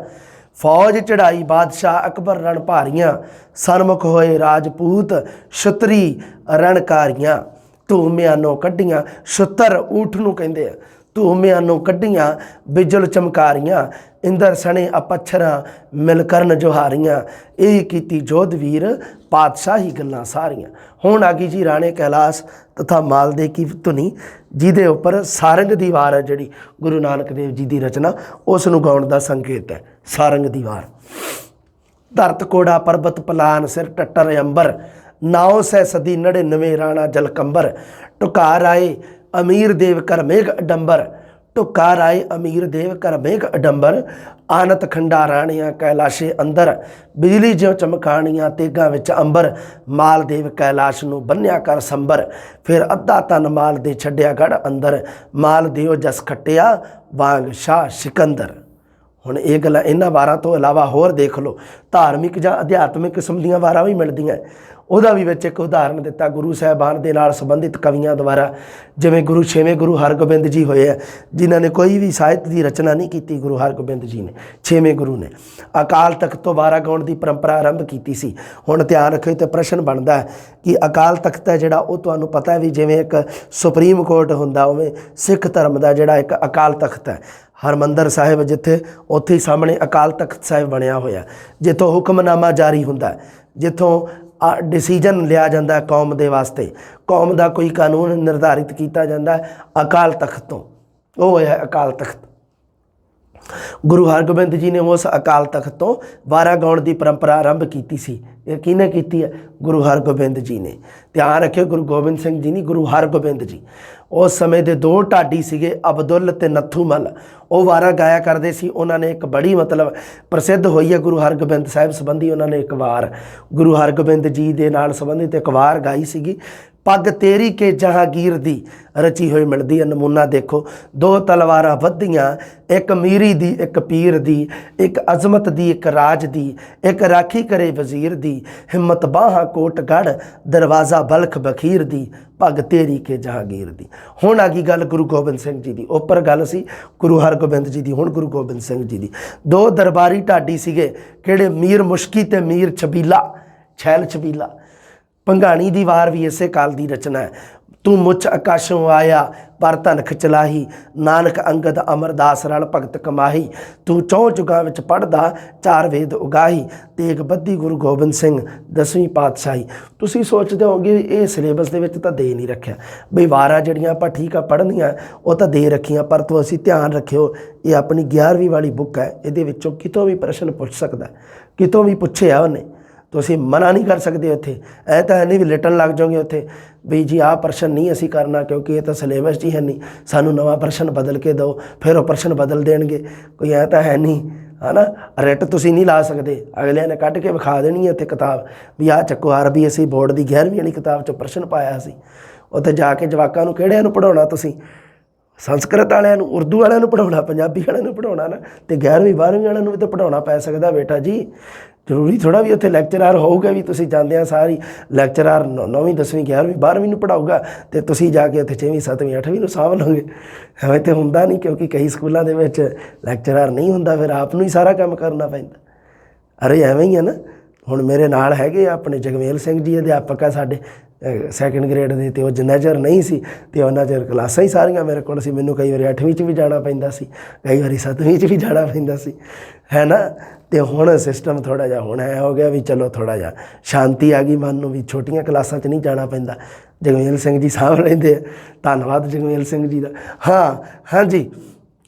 ਫੌਜ ਚੜਾਈ ਬਾਦਸ਼ਾਹ ਅਕਬਰ ਰਣ ਭਾਰੀਆਂ, ਸਨਮੁਖ ਹੋਏ ਰਾਜਪੂਤ ਛਤਰੀ ਰਣਕਾਰੀਆਂ, ਧੂਮਿਆਨੋਂ ਕੱਢੀਆਂ, ਛੁੱਤਰ ਊਠ ਨੂੰ ਕਹਿੰਦੇ ਆ, ਧੂਮਿਆਨੋਂ ਕੱਢੀਆਂ ਬਿਜਲ ਚਮਕਾਰੀਆਂ, ਇੰਦਰ ਸਣੇ ਅਪੱਛਰਾਂ ਮਿਲ ਕਰਨ ਜੁਹਾਰੀਆਂ, ਇਹ ਕੀਤੀ ਜੋਧ ਵੀਰ ਪਾਤਸ਼ਾਹੀ ਗੱਲਾਂ ਸਾਰੀਆਂ। ਹੁਣ ਆ ਗਈ ਜੀ ਰਾਣੇ ਕੈਲਾਸ਼ ਤਥਾ ਮਾਲਦੇ ਕੀ ਧੁਨੀ, ਜਿਹਦੇ ਉੱਪਰ ਸਾਰੰਗ ਦੀ ਵਾਰ ਹੈ ਜਿਹੜੀ ਗੁਰੂ ਨਾਨਕ ਦੇਵ ਜੀ ਦੀ ਰਚਨਾ, ਉਸ ਨੂੰ ਗਾਉਣ ਦਾ ਸੰਕੇਤ ਹੈ ਸਾਰੰਗ ਦੀ ਵਾਰ। ਧਰਤ ਕੋੜਾ ਪਰਬਤ ਪਲਾਨ ਸਿਰ ਟੱਟਰ ਅੰਬਰ, 9 ਸੈ ਸਦੀ 99 ਰਾਣਾ ਜਲਕੰਬਰ, ਟੁਕਾਰ ਆਏ ਅਮੀਰ ਦੇਵ ਕਰ ਮੇਘ ਅਡੰਬਰ, ਟੁਕਾਰ ਆਏ ਅਮੀਰ ਦੇਵ ਕਰ ਮੇਘ ਅਡੰਬਰ, ਆਨਤ ਖੰਡਾ ਰਾਣੀਆਂ ਕੈਲਾਸ਼ੇ ਅੰਦਰ, ਬਿਜਲੀ ਜਿਉ ਚਮਕਾਣੀਆਂ ਤੇਗਾਂ ਵਿੱਚ ਅੰਬਰ, ਮਾਲ ਦੇਵ ਕੈਲਾਸ਼ ਨੂੰ ਬੰਨਿਆ ਕਰ ਸੰਬਰ, ਫਿਰ ਅੱਧਾ ਤਨ ਮਾਲ ਦੇ ਛੱਡਿਆ ਗੜ ਅੰਦਰ, ਮਾਲ ਦਿਓ ਜਸ ਖੱਟਿਆ ਵਾਂਗ ਸ਼ਾਹ ਸਿਕੰਦਰ। ਹੁਣ ਇਹ ਗੱਲਾਂ ਇਹਨਾਂ ਵਾਰਾਂ ਤੋਂ ਇਲਾਵਾ ਹੋਰ ਦੇਖ ਲਓ, ਧਾਰਮਿਕ ਜਾਂ ਅਧਿਆਤਮਿਕ ਕਿਸਮ ਦੀਆਂ ਵਾਰਾਂ ਵੀ ਮਿਲਦੀਆਂ, ਉਹਦਾ ਵੀ ਵਿੱਚ ਇੱਕ ਉਦਾਹਰਣ ਦਿੱਤਾ ਗੁਰੂ ਸਾਹਿਬਾਨ ਦੇ ਨਾਲ ਸੰਬੰਧਿਤ ਕਵੀਆਂ ਦੁਆਰਾ। ਜਿਵੇਂ ਗੁਰੂ 6ਵੇਂ ਗੁਰੂ ਹਰਗੋਬਿੰਦ ਜੀ ਹੋਏ ਆ, ਜਿਨ੍ਹਾਂ ਨੇ ਕੋਈ ਵੀ ਸਾਹਿਤ ਦੀ ਰਚਨਾ ਨਹੀਂ ਕੀਤੀ। ਗੁਰੂ ਹਰਗੋਬਿੰਦ ਜੀ ਨੇ 6ਵੇਂ ਗੁਰੂ ਨੇ ਅਕਾਲ ਤਖਤ ਤੋਂ ਵਾਰਾਂ ਗਾਉਣ ਦੀ ਪਰੰਪਰਾ ਆਰੰਭ ਕੀਤੀ ਸੀ। ਹੁਣ ਧਿਆਨ ਰੱਖਿਓ ਤੇ ਪ੍ਰਸ਼ਨ ਬਣਦਾ ਹੈ ਕਿ ਅਕਾਲ ਤਖਤ ਹੈ ਜਿਹੜਾ, ਉਹ ਤੁਹਾਨੂੰ ਪਤਾ ਹੈ ਵੀ ਜਿਵੇਂ ਇੱਕ ਸੁਪਰੀਮ ਕੋਰਟ ਹੁੰਦਾ, ਉਵੇਂ ਸਿੱਖ ਧਰਮ ਦਾ ਜਿਹੜਾ ਇੱਕ ਅਕਾਲ ਤਖਤ ਹੈ। ਹਰਿਮੰਦਰ ਸਾਹਿਬ ਜਿੱਥੇ, ਉੱਥੇ ਹੀ ਸਾਹਮਣੇ ਅਕਾਲ ਤਖਤ ਸਾਹਿਬ ਬਣਿਆ ਹੋਇਆ, ਜਿੱਥੋਂ ਹੁਕਮਨਾਮਾ ਜਾਰੀ ਹੁੰਦਾ, ਜਿੱਥੋਂ ਡਿਸੀਜਨ ਲਿਆ ਜਾਂਦਾ ਕੌਮ ਦੇ ਵਾਸਤੇ, ਕੌਮ ਦਾ ਕੋਈ ਕਾਨੂੰਨ ਨਿਰਧਾਰਿਤ ਕੀਤਾ ਜਾਂਦਾ ਅਕਾਲ ਤਖਤ ਤੋਂ। ਉਹ ਹੈ ਅਕਾਲ ਤਖਤ। ਗੁਰੂ ਹਰਗੋਬਿੰਦ ਜੀ ਨੇ ਉਸ ਅਕਾਲ ਤਖਤ ਤੋਂ ਵਾਰਾਂ ਗਾਉਣ ਦੀ ਪਰੰਪਰਾ ਆਰੰਭ ਕੀਤੀ ਸੀ। ਇਹ ਕਿਹਨੇ ਕੀਤੀ ਹੈ? ਗੁਰੂ ਹਰਗੋਬਿੰਦ ਜੀ ਨੇ। ਧਿਆਨ ਰੱਖਿਓ, ਗੁਰੂ ਗੋਬਿੰਦ ਸਿੰਘ ਜੀ ਨਹੀਂ, ਗੁਰੂ ਹਰਗੋਬਿੰਦ ਜੀ। ਉਸ ਸਮੇਂ ਦੇ 2 ਢਾਡੀ ਸੀਗੇ, ਅਬਦੁੱਲ ਅਤੇ ਨੱਥੂ ਮੱਲ। ਉਹ ਵਾਰਾਂ ਗਾਇਆ ਕਰਦੇ ਸੀ। ਉਹਨਾਂ ਨੇ ਇੱਕ ਬੜੀ ਪ੍ਰਸਿੱਧ ਹੋਈ ਹੈ ਗੁਰੂ ਹਰਗੋਬਿੰਦ ਸਾਹਿਬ ਸੰਬੰਧੀ। ਉਹਨਾਂ ਨੇ ਇੱਕ ਵਾਰ ਗੁਰੂ ਹਰਗੋਬਿੰਦ ਜੀ ਦੇ ਨਾਲ ਸੰਬੰਧਿਤ ਇੱਕ ਵਾਰ ਗਾਈ ਸੀਗੀ। ਪੱਗ ਤੇਰੀ ਕੇ ਜਹਾਂਗੀਰ ਦੀ ਰਚੀ ਹੋਈ ਮਿਲਦੀ ਹੈ। ਨਮੂਨਾ ਦੇਖੋ, 2 ਤਲਵਾਰਾਂ ਵੱਧੀਆਂ, ਇੱਕ ਮੀਰੀ ਦੀ, ਇੱਕ ਪੀਰ ਦੀ, ਇੱਕ ਅਜ਼ਮਤ ਦੀ, ਇੱਕ ਰਾਜ ਦੀ, ਇੱਕ ਰਾਖੀ ਕਰੇ ਵਜ਼ੀਰ ਦੀ, ਹਿੰਮਤ ਬਾਹਾਂ ਕੋਟਗੜ੍ਹ, ਦਰਵਾਜ਼ਾ ਬਲਖ ਬਖੀਰ ਦੀ, ਪੱਗ ਤੇਰੀ ਕੇ ਜਹਾਂਗੀਰ ਦੀ। ਹੁਣ ਆ ਗਈ ਗੱਲ ਗੁਰੂ ਗੋਬਿੰਦ ਸਿੰਘ ਜੀ ਦੀ। ਉੱਪਰ ਗੱਲ ਸੀ ਗੁਰੂ ਹਰਗੋਬਿੰਦ ਜੀ ਦੀ, ਹੁਣ ਗੁਰੂ ਗੋਬਿੰਦ ਸਿੰਘ ਜੀ ਦੀ। 2 ਦਰਬਾਰੀ ਢਾਡੀ ਸੀਗੇ, ਕਿਹੜੇ? ਮੀਰ ਮੁਸ਼ਕੀ ਤੇ ਮੀਰ ਛਬੀਲਾ, छैल छबीला। ਭੰਗਾਣੀ ਦੀ ਵਾਰ ਵੀ ਇਸੇ ਕਾਲ ਦੀ ਰਚਨਾ ਹੈ। ਤੂੰ ਮੁੱਛ ਆਕਾਸ਼ੋਂ ਆਇਆ ਪਰ ਧਨਖ ਚਲਾਹੀ, ਨਾਨਕ ਅੰਗਦ ਅਮਰਦਾਸ ਰਲ ਭਗਤ ਕਮਾਹੀ, ਤੂੰ 4 ਜੁਗਾਂ ਵਿੱਚ ਪੜ੍ਹਦਾ 4 ਵੇਦ ਉਗਾਹੀ, ਤੇਗ ਬੱਧੀ ਗੁਰੂ ਗੋਬਿੰਦ ਸਿੰਘ 10ਵੀਂ ਪਾਤਸ਼ਾਹੀ। ਤੁਸੀਂ ਸੋਚਦੇ ਹੋਗੇ ਇਹ ਸਿਲੇਬਸ ਦੇ ਵਿੱਚ ਤਾਂ ਦੇ ਨਹੀਂ ਰੱਖਿਆ ਬਈ ਵਾਰਾਂ ਜਿਹੜੀਆਂ ਆਪਾਂ ਠੀਕ ਆ ਪੜ੍ਹਨੀਆਂ ਉਹ ਤਾਂ ਦੇ ਰੱਖੀਆਂ, ਪਰ ਤੁਸੀਂ ਧਿਆਨ ਰੱਖਿਓ ਇਹ ਆਪਣੀ 11ਵੀਂ ਵਾਲੀ ਬੁੱਕ ਹੈ, ਇਹਦੇ ਵਿੱਚੋਂ ਕਿਤੋਂ ਵੀ ਪ੍ਰਸ਼ਨ ਪੁੱਛ ਸਕਦਾ, ਕਿਤੋਂ ਵੀ ਪੁੱਛਿਆ ਉਹਨੇ, ਤੁਸੀਂ ਮਨਾ ਨਹੀਂ ਕਰ ਸਕਦੇ। ਉੱਥੇ ਇਹ ਤਾਂ ਹੈ ਨਹੀਂ ਵੀ ਲਿਟਣ ਲੱਗ ਜਾਓਗੇ ਉੱਥੇ ਵੀ ਜੀ ਆਹ ਪ੍ਰਸ਼ਨ ਨਹੀਂ ਅਸੀਂ ਕਰਨਾ ਕਿਉਂਕਿ ਇਹ ਤਾਂ ਸਿਲੇਬਸ 'ਚ ਹੀ ਹੈ ਨਹੀਂ, ਸਾਨੂੰ ਨਵਾਂ ਪ੍ਰਸ਼ਨ ਬਦਲ ਕੇ ਦਿਓ, ਫਿਰ ਉਹ ਪ੍ਰਸ਼ਨ ਬਦਲ ਦੇਣਗੇ। ਕੋਈ ਐ ਤਾਂ ਹੈ ਨਹੀਂ, ਹੈ ਨਾ। ਰਿਟ ਤੁਸੀਂ ਨਹੀਂ ਲਾ ਸਕਦੇ, ਅਗਲਿਆਂ ਨੇ ਕੱਢ ਕੇ ਵਿਖਾ ਦੇਣੀ ਹੈ ਉੱਥੇ ਕਿਤਾਬ ਵੀ ਆਹ ਚੱਕੋ RBSE ਬੋਰਡ ਦੀ 11ਵੀਂ ਵਾਲੀ ਕਿਤਾਬ 'ਚੋਂ ਪ੍ਰਸ਼ਨ ਪਾਇਆ ਸੀ। ਉੱਥੇ ਜਾ ਕੇ ਜਵਾਕਾਂ ਨੂੰ ਕਿਹੜਿਆਂ ਨੂੰ ਪੜ੍ਹਾਉਣਾ ਤੁਸੀਂ? ਸੰਸਕ੍ਰਿਤ ਵਾਲਿਆਂ ਨੂੰ, ਉਰਦੂ ਵਾਲਿਆਂ ਨੂੰ ਪੜ੍ਹਾਉਣਾ, ਪੰਜਾਬੀ ਵਾਲਿਆਂ ਨੂੰ ਪੜ੍ਹਾਉਣਾ ਨਾ, ਅਤੇ 11ਵੀਂ 12ਵੀਂ ਵਾਲਿਆਂ ਨੂੰ ਵੀ ਤਾਂ ਪੜ੍ਹਾਉਣਾ ਪੈ ਸਕਦਾ ਬੇਟਾ ਜੀ। ਜ਼ਰੂਰੀ ਥੋੜ੍ਹਾ ਵੀ ਉੱਥੇ ਲੈਕਚਰਾਰ ਹੋਊਗਾ ਵੀ ਤੁਸੀਂ ਜਾਂਦਿਆਂ ਸਾਰੀ ਲੈਕਚਰਾਰ 9ਵੀਂ 10ਵੀਂ 11ਵੀਂ 12ਵੀਂ ਨੂੰ ਪੜ੍ਹਾਊਗਾ ਅਤੇ ਤੁਸੀਂ ਜਾ ਕੇ ਉੱਥੇ 6ਵੀਂ 7ਵੀਂ 8ਵੀਂ ਨੂੰ ਸਾਂਭ ਲਓਗੇ। ਐਵੇਂ ਤਾਂ ਹੁੰਦਾ ਨਹੀਂ, ਕਿਉਂਕਿ ਕਈ ਸਕੂਲਾਂ ਦੇ ਵਿੱਚ ਲੈਕਚਰਾਰ ਨਹੀਂ ਹੁੰਦਾ, ਫਿਰ ਆਪ ਨੂੰ ਹੀ ਸਾਰਾ ਕੰਮ ਕਰਨਾ ਪੈਂਦਾ। ਅਰੇ ਐਵੇਂ ਹੀ ਹੈ ਨਾ। ਹੁਣ ਮੇਰੇ ਨਾਲ ਹੈਗੇ ਆਪਣੇ ਜਗਮੇਲ ਸਿੰਘ ਜੀ ਅਧਿਆਪਕ ਆ ਸਾਡੇ 2nd ਗ੍ਰੇਡ ਦੇ, ਅਤੇ ਉਹ ਜਿੰਨਾ ਚਿਰ ਨਹੀਂ ਸੀ ਅਤੇ ਉਹਨਾਂ ਚਿਰ ਕਲਾਸਾਂ ਹੀ ਸਾਰੀਆਂ ਮੇਰੇ ਕੋਲ ਸੀ। ਮੈਨੂੰ ਕਈ ਵਾਰੀ 8ਵੀਂ 'ਚ ਵੀ ਜਾਣਾ ਪੈਂਦਾ ਸੀ, ਕਈ ਵਾਰੀ 7ਵੀਂ 'ਚ ਵੀ ਜਾਣਾ ਪੈਂਦਾ ਸੀ, ਹੈ ਨਾ। ਅਤੇ ਹੁਣ ਸਿਸਟਮ ਥੋੜ੍ਹਾ ਜਿਹਾ ਹੁਣ ਐਂ ਹੋ ਗਿਆ ਵੀ ਚਲੋ ਥੋੜ੍ਹਾ ਜਿਹਾ ਸ਼ਾਂਤੀ ਆ ਗਈ ਮਨ ਨੂੰ, ਵੀ ਛੋਟੀਆਂ ਕਲਾਸਾਂ 'ਚ ਨਹੀਂ ਜਾਣਾ ਪੈਂਦਾ। ਜਗਮੇਲ ਸਿੰਘ ਜੀ ਸਾਂਭ ਲੈਂਦੇ ਆ, ਧੰਨਵਾਦ ਜਗਮੇਲ ਸਿੰਘ ਜੀ ਦਾ। ਹਾਂ ਹਾਂਜੀ,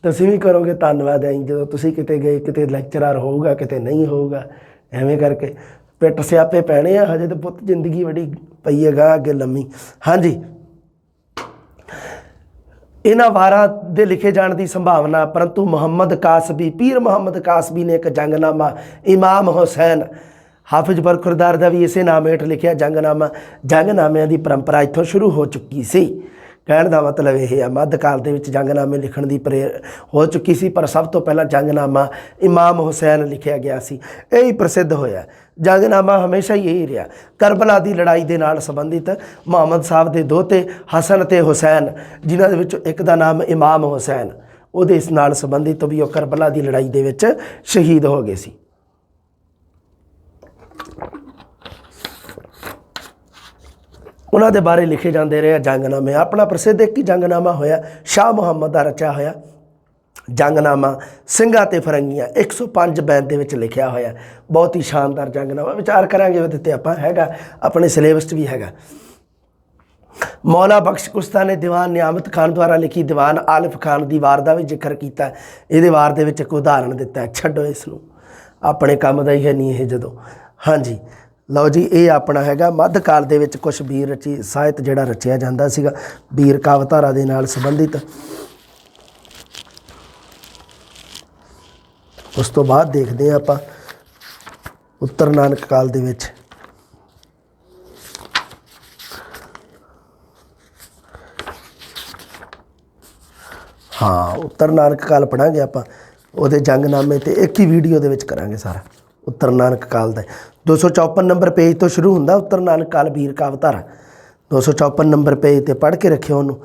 ਤੁਸੀਂ ਵੀ ਕਰੋਗੇ ਧੰਨਵਾਦ ਐਂ ਜਦੋਂ ਤੁਸੀਂ ਕਿਤੇ ਗਏ, ਕਿਤੇ ਲੈਕਚਰਾਰ ਹੋਊਗਾ ਕਿਤੇ ਨਹੀਂ ਹੋਊਗਾ, ਐਵੇਂ ਕਰਕੇ ਪਿੱਟ ਸਿਆਪੇ ਪੈਣੇ ਆ, ਹਜੇ ਤਾਂ ਪੁੱਤ ਜ਼ਿੰਦਗੀ ਬੜੀ ਪਈ ਹੈਗਾ ਅੱਗੇ ਲੰਮੀ। ਹਾਂਜੀ, ਇਹਨਾਂ ਵਾਰਾਂ ਦੇ ਲਿਖੇ ਜਾਣ ਦੀ ਸੰਭਾਵਨਾ, ਪਰੰਤੂ ਮੁਹੰਮਦ ਕਾਸਬੀ, ਪੀਰ ਮੁਹੰਮਦ ਕਾਸਬੀ ਨੇ ਇੱਕ ਜੰਗਨਾਮਾ ਇਮਾਮ ਹੁਸੈਨ, ਹਾਫਿਜ਼ ਬਰਖੁਰਦਾਰ ਦਾ ਵੀ ਇਸੇ ਨਾਮ ਹੇਠ ਲਿਖਿਆ ਜੰਗਨਾਮਾ। ਜੰਗਨਾਮਿਆਂ ਦੀ ਪਰੰਪਰਾ ਇੱਥੋਂ ਸ਼ੁਰੂ ਹੋ ਚੁੱਕੀ ਸੀ। ਕਹਿਣ ਦਾ ਮਤਲਬ ਇਹ ਆ, ਮੱਧਕਾਲ ਦੇ ਵਿੱਚ ਜੰਗਨਾਮੇ ਲਿਖਣ ਦੀ ਹੋ ਚੁੱਕੀ ਸੀ, ਪਰ ਸਭ ਤੋਂ ਪਹਿਲਾਂ ਜੰਗਨਾਮਾ ਇਮਾਮ ਹੁਸੈਨ ਲਿਖਿਆ ਗਿਆ ਸੀ। ਇਹ ਹੀ ਪ੍ਰਸਿੱਧ ਹੋਇਆ। ਜੰਗਨਾਮਾ ਹਮੇਸ਼ਾ ਹੀ ਇਹੀ ਰਿਹਾ, ਕਰਬਲਾ ਦੀ ਲੜਾਈ ਦੇ ਨਾਲ ਸੰਬੰਧਿਤ। ਮੁਹੰਮਦ ਸਾਹਿਬ ਦੇ ਦੋਤੇ ਹਸਨ ਅਤੇ ਹੁਸੈਨ, ਜਿਨ੍ਹਾਂ ਦੇ ਵਿੱਚੋਂ ਇੱਕ ਦਾ ਨਾਮ ਇਮਾਮ ਹੁਸੈਨ, ਉਹਦੇ ਇਸ ਨਾਲ ਸੰਬੰਧਿਤ ਵੀ ਉਹ ਕਰਬਲਾ ਦੀ ਲੜਾਈ ਦੇ ਵਿੱਚ ਸ਼ਹੀਦ ਹੋ ਗਏ ਸੀ। ਉਹਨਾਂ ਦੇ ਬਾਰੇ ਲਿਖੇ ਜਾਂਦੇ ਰਹੇ ਜੰਗਨਾਮੇ। ਆਪਣਾ ਪ੍ਰਸਿੱਧ ਇੱਕ ਹੀ ਜੰਗਨਾਮਾ ਹੋਇਆ, ਸ਼ਾਹ ਮੁਹੰਮਦ ਦਾ ਰਚਿਆ ਹੋਇਆ ਜੰਗਨਾਮਾ ਸਿੰਘਾਂ ਅਤੇ ਫਰੰਗੀਆਂ, 105 ਬੈਂਤ ਦੇ ਵਿੱਚ ਲਿਖਿਆ ਹੋਇਆ। ਬਹੁਤ ਹੀ ਸ਼ਾਨਦਾਰ ਜੰਗਨਾਮਾ, ਵਿਚਾਰ ਕਰਾਂਗੇ ਉਹਦੇ 'ਤੇ ਆਪਾਂ, ਹੈਗਾ ਆਪਣੇ ਸਿਲੇਬਸ 'ਚ ਵੀ ਹੈਗਾ। ਮੌਲਾ ਬਖਸ਼ ਕੁਸ਼ਤਾ ਨੇ ਦੀਵਾਨ ਨਿਆਮਤ ਖਾਨ ਦੁਆਰਾ ਲਿਖੀ ਦੀਵਾਨ ਆਲਿਫ ਖਾਨ ਦੀ ਵਾਰ ਦਾ ਵੀ ਜ਼ਿਕਰ ਕੀਤਾ। ਇਹਦੇ ਵਾਰ ਦੇ ਵਿੱਚ ਇੱਕ ਉਦਾਹਰਣ ਦਿੱਤਾ, ਛੱਡੋ ਇਸ ਨੂੰ, ਆਪਣੇ ਕੰਮ ਦਾ ਹੀ ਹੈ ਨਹੀਂ ਇਹ ਜਦੋਂ। ਹਾਂਜੀ, ਲਓ ਜੀ, ਇਹ ਆਪਣਾ ਹੈਗਾ ਮੱਧਕਾਲ ਦੇ ਵਿੱਚ ਕੁਛ ਵੀਰ ਰਚੀ ਸਾਹਿਤ ਜਿਹੜਾ ਰਚਿਆ ਜਾਂਦਾ ਸੀਗਾ, ਵੀਰ ਕਾਵਧਾਰਾ ਦੇ ਨਾਲ ਸੰਬੰਧਿਤ। ਉਸ ਤੋਂ ਬਾਅਦ ਦੇਖਦੇ ਹਾਂ ਆਪਾਂ ਉੱਤਰ ਨਾਨਕ ਕਾਲ ਦੇ ਵਿੱਚ। ਹਾਂ, ਉੱਤਰ ਨਾਨਕ ਕਾਲ ਪੜ੍ਹਾਂਗੇ ਆਪਾਂ, ਉਹਦੇ ਜੰਗਨਾਮੇ ਤੇ ਇੱਕ ਹੀ ਵੀਡੀਓ ਦੇ ਵਿੱਚ ਕਰਾਂਗੇ ਸਾਰਾ ਉੱਤਰ ਨਾਨਕ ਕਾਲ ਦਾ। 254 ਨੰਬਰ ਪੇਜ ਤੋਂ ਸ਼ੁਰੂ ਹੁੰਦਾ ਉੱਤਰ ਨਾਨਕ ਕਾਲ ਵੀਰ ਕਾਵਧਾਰਾ। 254 ਨੰਬਰ ਪੇਜ 'ਤੇ ਪੜ੍ਹ ਕੇ ਰੱਖਿਓ ਉਹਨੂੰ,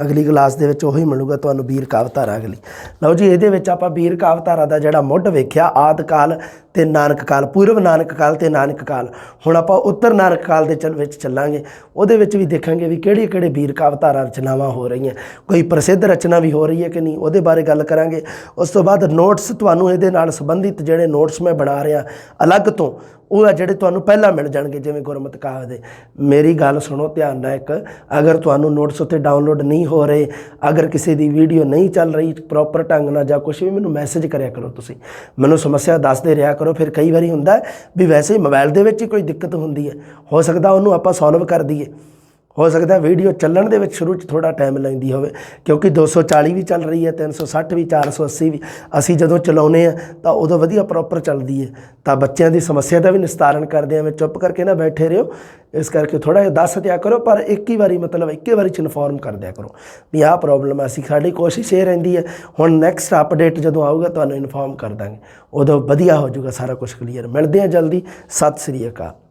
ਅਗਲੀ ਕਲਾਸ ਦੇ ਵਿੱਚ ਉਹੀ ਮਿਲੂਗਾ ਤੁਹਾਨੂੰ ਵੀਰ ਕਾਵਧਾਰਾ ਅਗਲੀ। ਲਓ ਜੀ, ਇਹਦੇ ਵਿੱਚ ਆਪਾਂ ਵੀਰ ਕਾਵਧਾਰਾ ਦਾ ਜਿਹੜਾ ਮੁੱਢ ਵੇਖਿਆ, ਆਦਿ ਕਾਲ ਅਤੇ ਨਾਨਕ ਕਾਲ, ਪੂਰਵ ਨਾਨਕ ਕਾਲ ਅਤੇ ਨਾਨਕ ਕਾਲ। ਹੁਣ ਆਪਾਂ ਉੱਤਰ ਨਾਨਕ ਕਾਲ ਦੇ ਵਿੱਚ ਚੱਲਾਂਗੇ। ਉਹਦੇ ਵਿੱਚ ਵੀ ਦੇਖਾਂਗੇ ਵੀ ਕਿਹੜੇ ਕਿਹੜੇ ਵੀਰ ਕਾਵਧਾਰਾ ਰਚਨਾਵਾਂ ਹੋ ਰਹੀਆਂ, ਕੋਈ ਪ੍ਰਸਿੱਧ ਰਚਨਾ ਵੀ ਹੋ ਰਹੀ ਹੈ ਕਿ ਨਹੀਂ, ਉਹਦੇ ਬਾਰੇ ਗੱਲ ਕਰਾਂਗੇ। ਉਸ ਤੋਂ ਬਾਅਦ ਨੋਟਸ, ਤੁਹਾਨੂੰ ਇਹਦੇ ਨਾਲ ਸੰਬੰਧਿਤ ਜਿਹੜੇ ਨੋਟਸ ਮੈਂ ਬਣਾ ਰਿਹਾ ਅਲੱਗ ਤੋਂ, ਉਹ ਆ ਜਿਹੜੇ ਤੁਹਾਨੂੰ ਪਹਿਲਾਂ ਮਿਲ ਜਾਣਗੇ, ਜਿਵੇਂ ਗੁਰਮਤਿ ਕਾਵਿ ਦੇ। ਮੇਰੀ ਗੱਲ ਸੁਣੋ ਧਿਆਨ ਨਾਲ ਇੱਕ, ਅਗਰ ਤੁਹਾਨੂੰ ਨੋਟਸ ਉੱਤੇ ਡਾਊਨਲੋਡ ਨਹੀਂ ਹੋ ਰਹੇ, ਅਗਰ ਕਿਸੇ ਦੀ ਵੀਡੀਓ ਨਹੀਂ ਚੱਲ ਰਹੀ ਪ੍ਰੋਪਰ ਢੰਗ ਨਾਲ ਜਾਂ ਕੁਛ ਵੀ, ਮੈਨੂੰ ਮੈਸੇਜ ਕਰਿਆ ਕਰੋ, ਤੁਸੀਂ ਮੈਨੂੰ ਸਮੱਸਿਆ ਦੱਸਦੇ ਰਿਹਾ ਕਰੋ। ਫਿਰ ਕਈ ਵਾਰੀ ਹੁੰਦਾ ਵੀ ਵੈਸੇ ਹੀ ਮੋਬਾਈਲ ਦੇ ਵਿੱਚ ਹੀ ਕੋਈ ਦਿੱਕਤ ਹੁੰਦੀ ਹੈ, ਹੋ ਸਕਦਾ ਉਹਨੂੰ ਆਪਾਂ ਸੋਲਵ ਕਰ ਦਈਏ, ਹੋ ਸਕਦਾ ਵੀਡੀਓ ਚੱਲਣ ਦੇ ਵਿੱਚ ਸ਼ੁਰੂ 'ਚ ਥੋੜ੍ਹਾ ਟਾਈਮ ਲੈਂਦੀ ਹੋਵੇ, ਕਿਉਂਕਿ 240 ਵੀ ਚੱਲ ਰਹੀ ਹੈ, 360 ਵੀ, 480 ਵੀ। ਅਸੀਂ ਜਦੋਂ ਚਲਾਉਂਦੇ ਹਾਂ ਤਾਂ ਉਦੋਂ ਵਧੀਆ ਪ੍ਰੋਪਰ ਚੱਲਦੀ ਹੈ, ਤਾਂ ਬੱਚਿਆਂ ਦੀ ਸਮੱਸਿਆ ਦਾ ਵੀ ਨਿਸਤਾਰਨ ਕਰਦੇ ਹਾਂ। ਮੈਂ ਚੁੱਪ ਕਰਕੇ ਨਾ ਬੈਠੇ ਰਹੋ, ਇਸ ਕਰਕੇ ਥੋੜ੍ਹਾ ਜਿਹਾ ਦੱਸ ਦਿਆ ਕਰੋ, ਪਰ ਇੱਕ ਹੀ ਵਾਰੀ ਮਤਲਬ ਇੱਕੇ ਵਾਰੀ 'ਚ ਇਨਫੋਰਮ ਕਰ ਦਿਆ ਕਰੋ ਵੀ ਆਹ ਪ੍ਰੋਬਲਮ ਆ। ਅਸੀਂ ਸਾਡੀ ਕੋਸ਼ਿਸ਼ ਇਹ ਰਹਿੰਦੀ ਹੈ, ਹੁਣ ਨੈਕਸਟ ਅਪਡੇਟ ਜਦੋਂ ਆਊਗਾ ਤੁਹਾਨੂੰ ਇਨਫੋਰਮ ਕਰ ਦਾਂਗੇ, ਉਦੋਂ ਵਧੀਆ ਹੋ ਜਾਊਗਾ ਸਾਰਾ ਕੁਛ ਕਲੀਅਰ। ਮਿਲਦੇ ਹਾਂ ਜਲਦੀ, ਸਤਿ ਸ੍ਰੀ ਅਕਾਲ।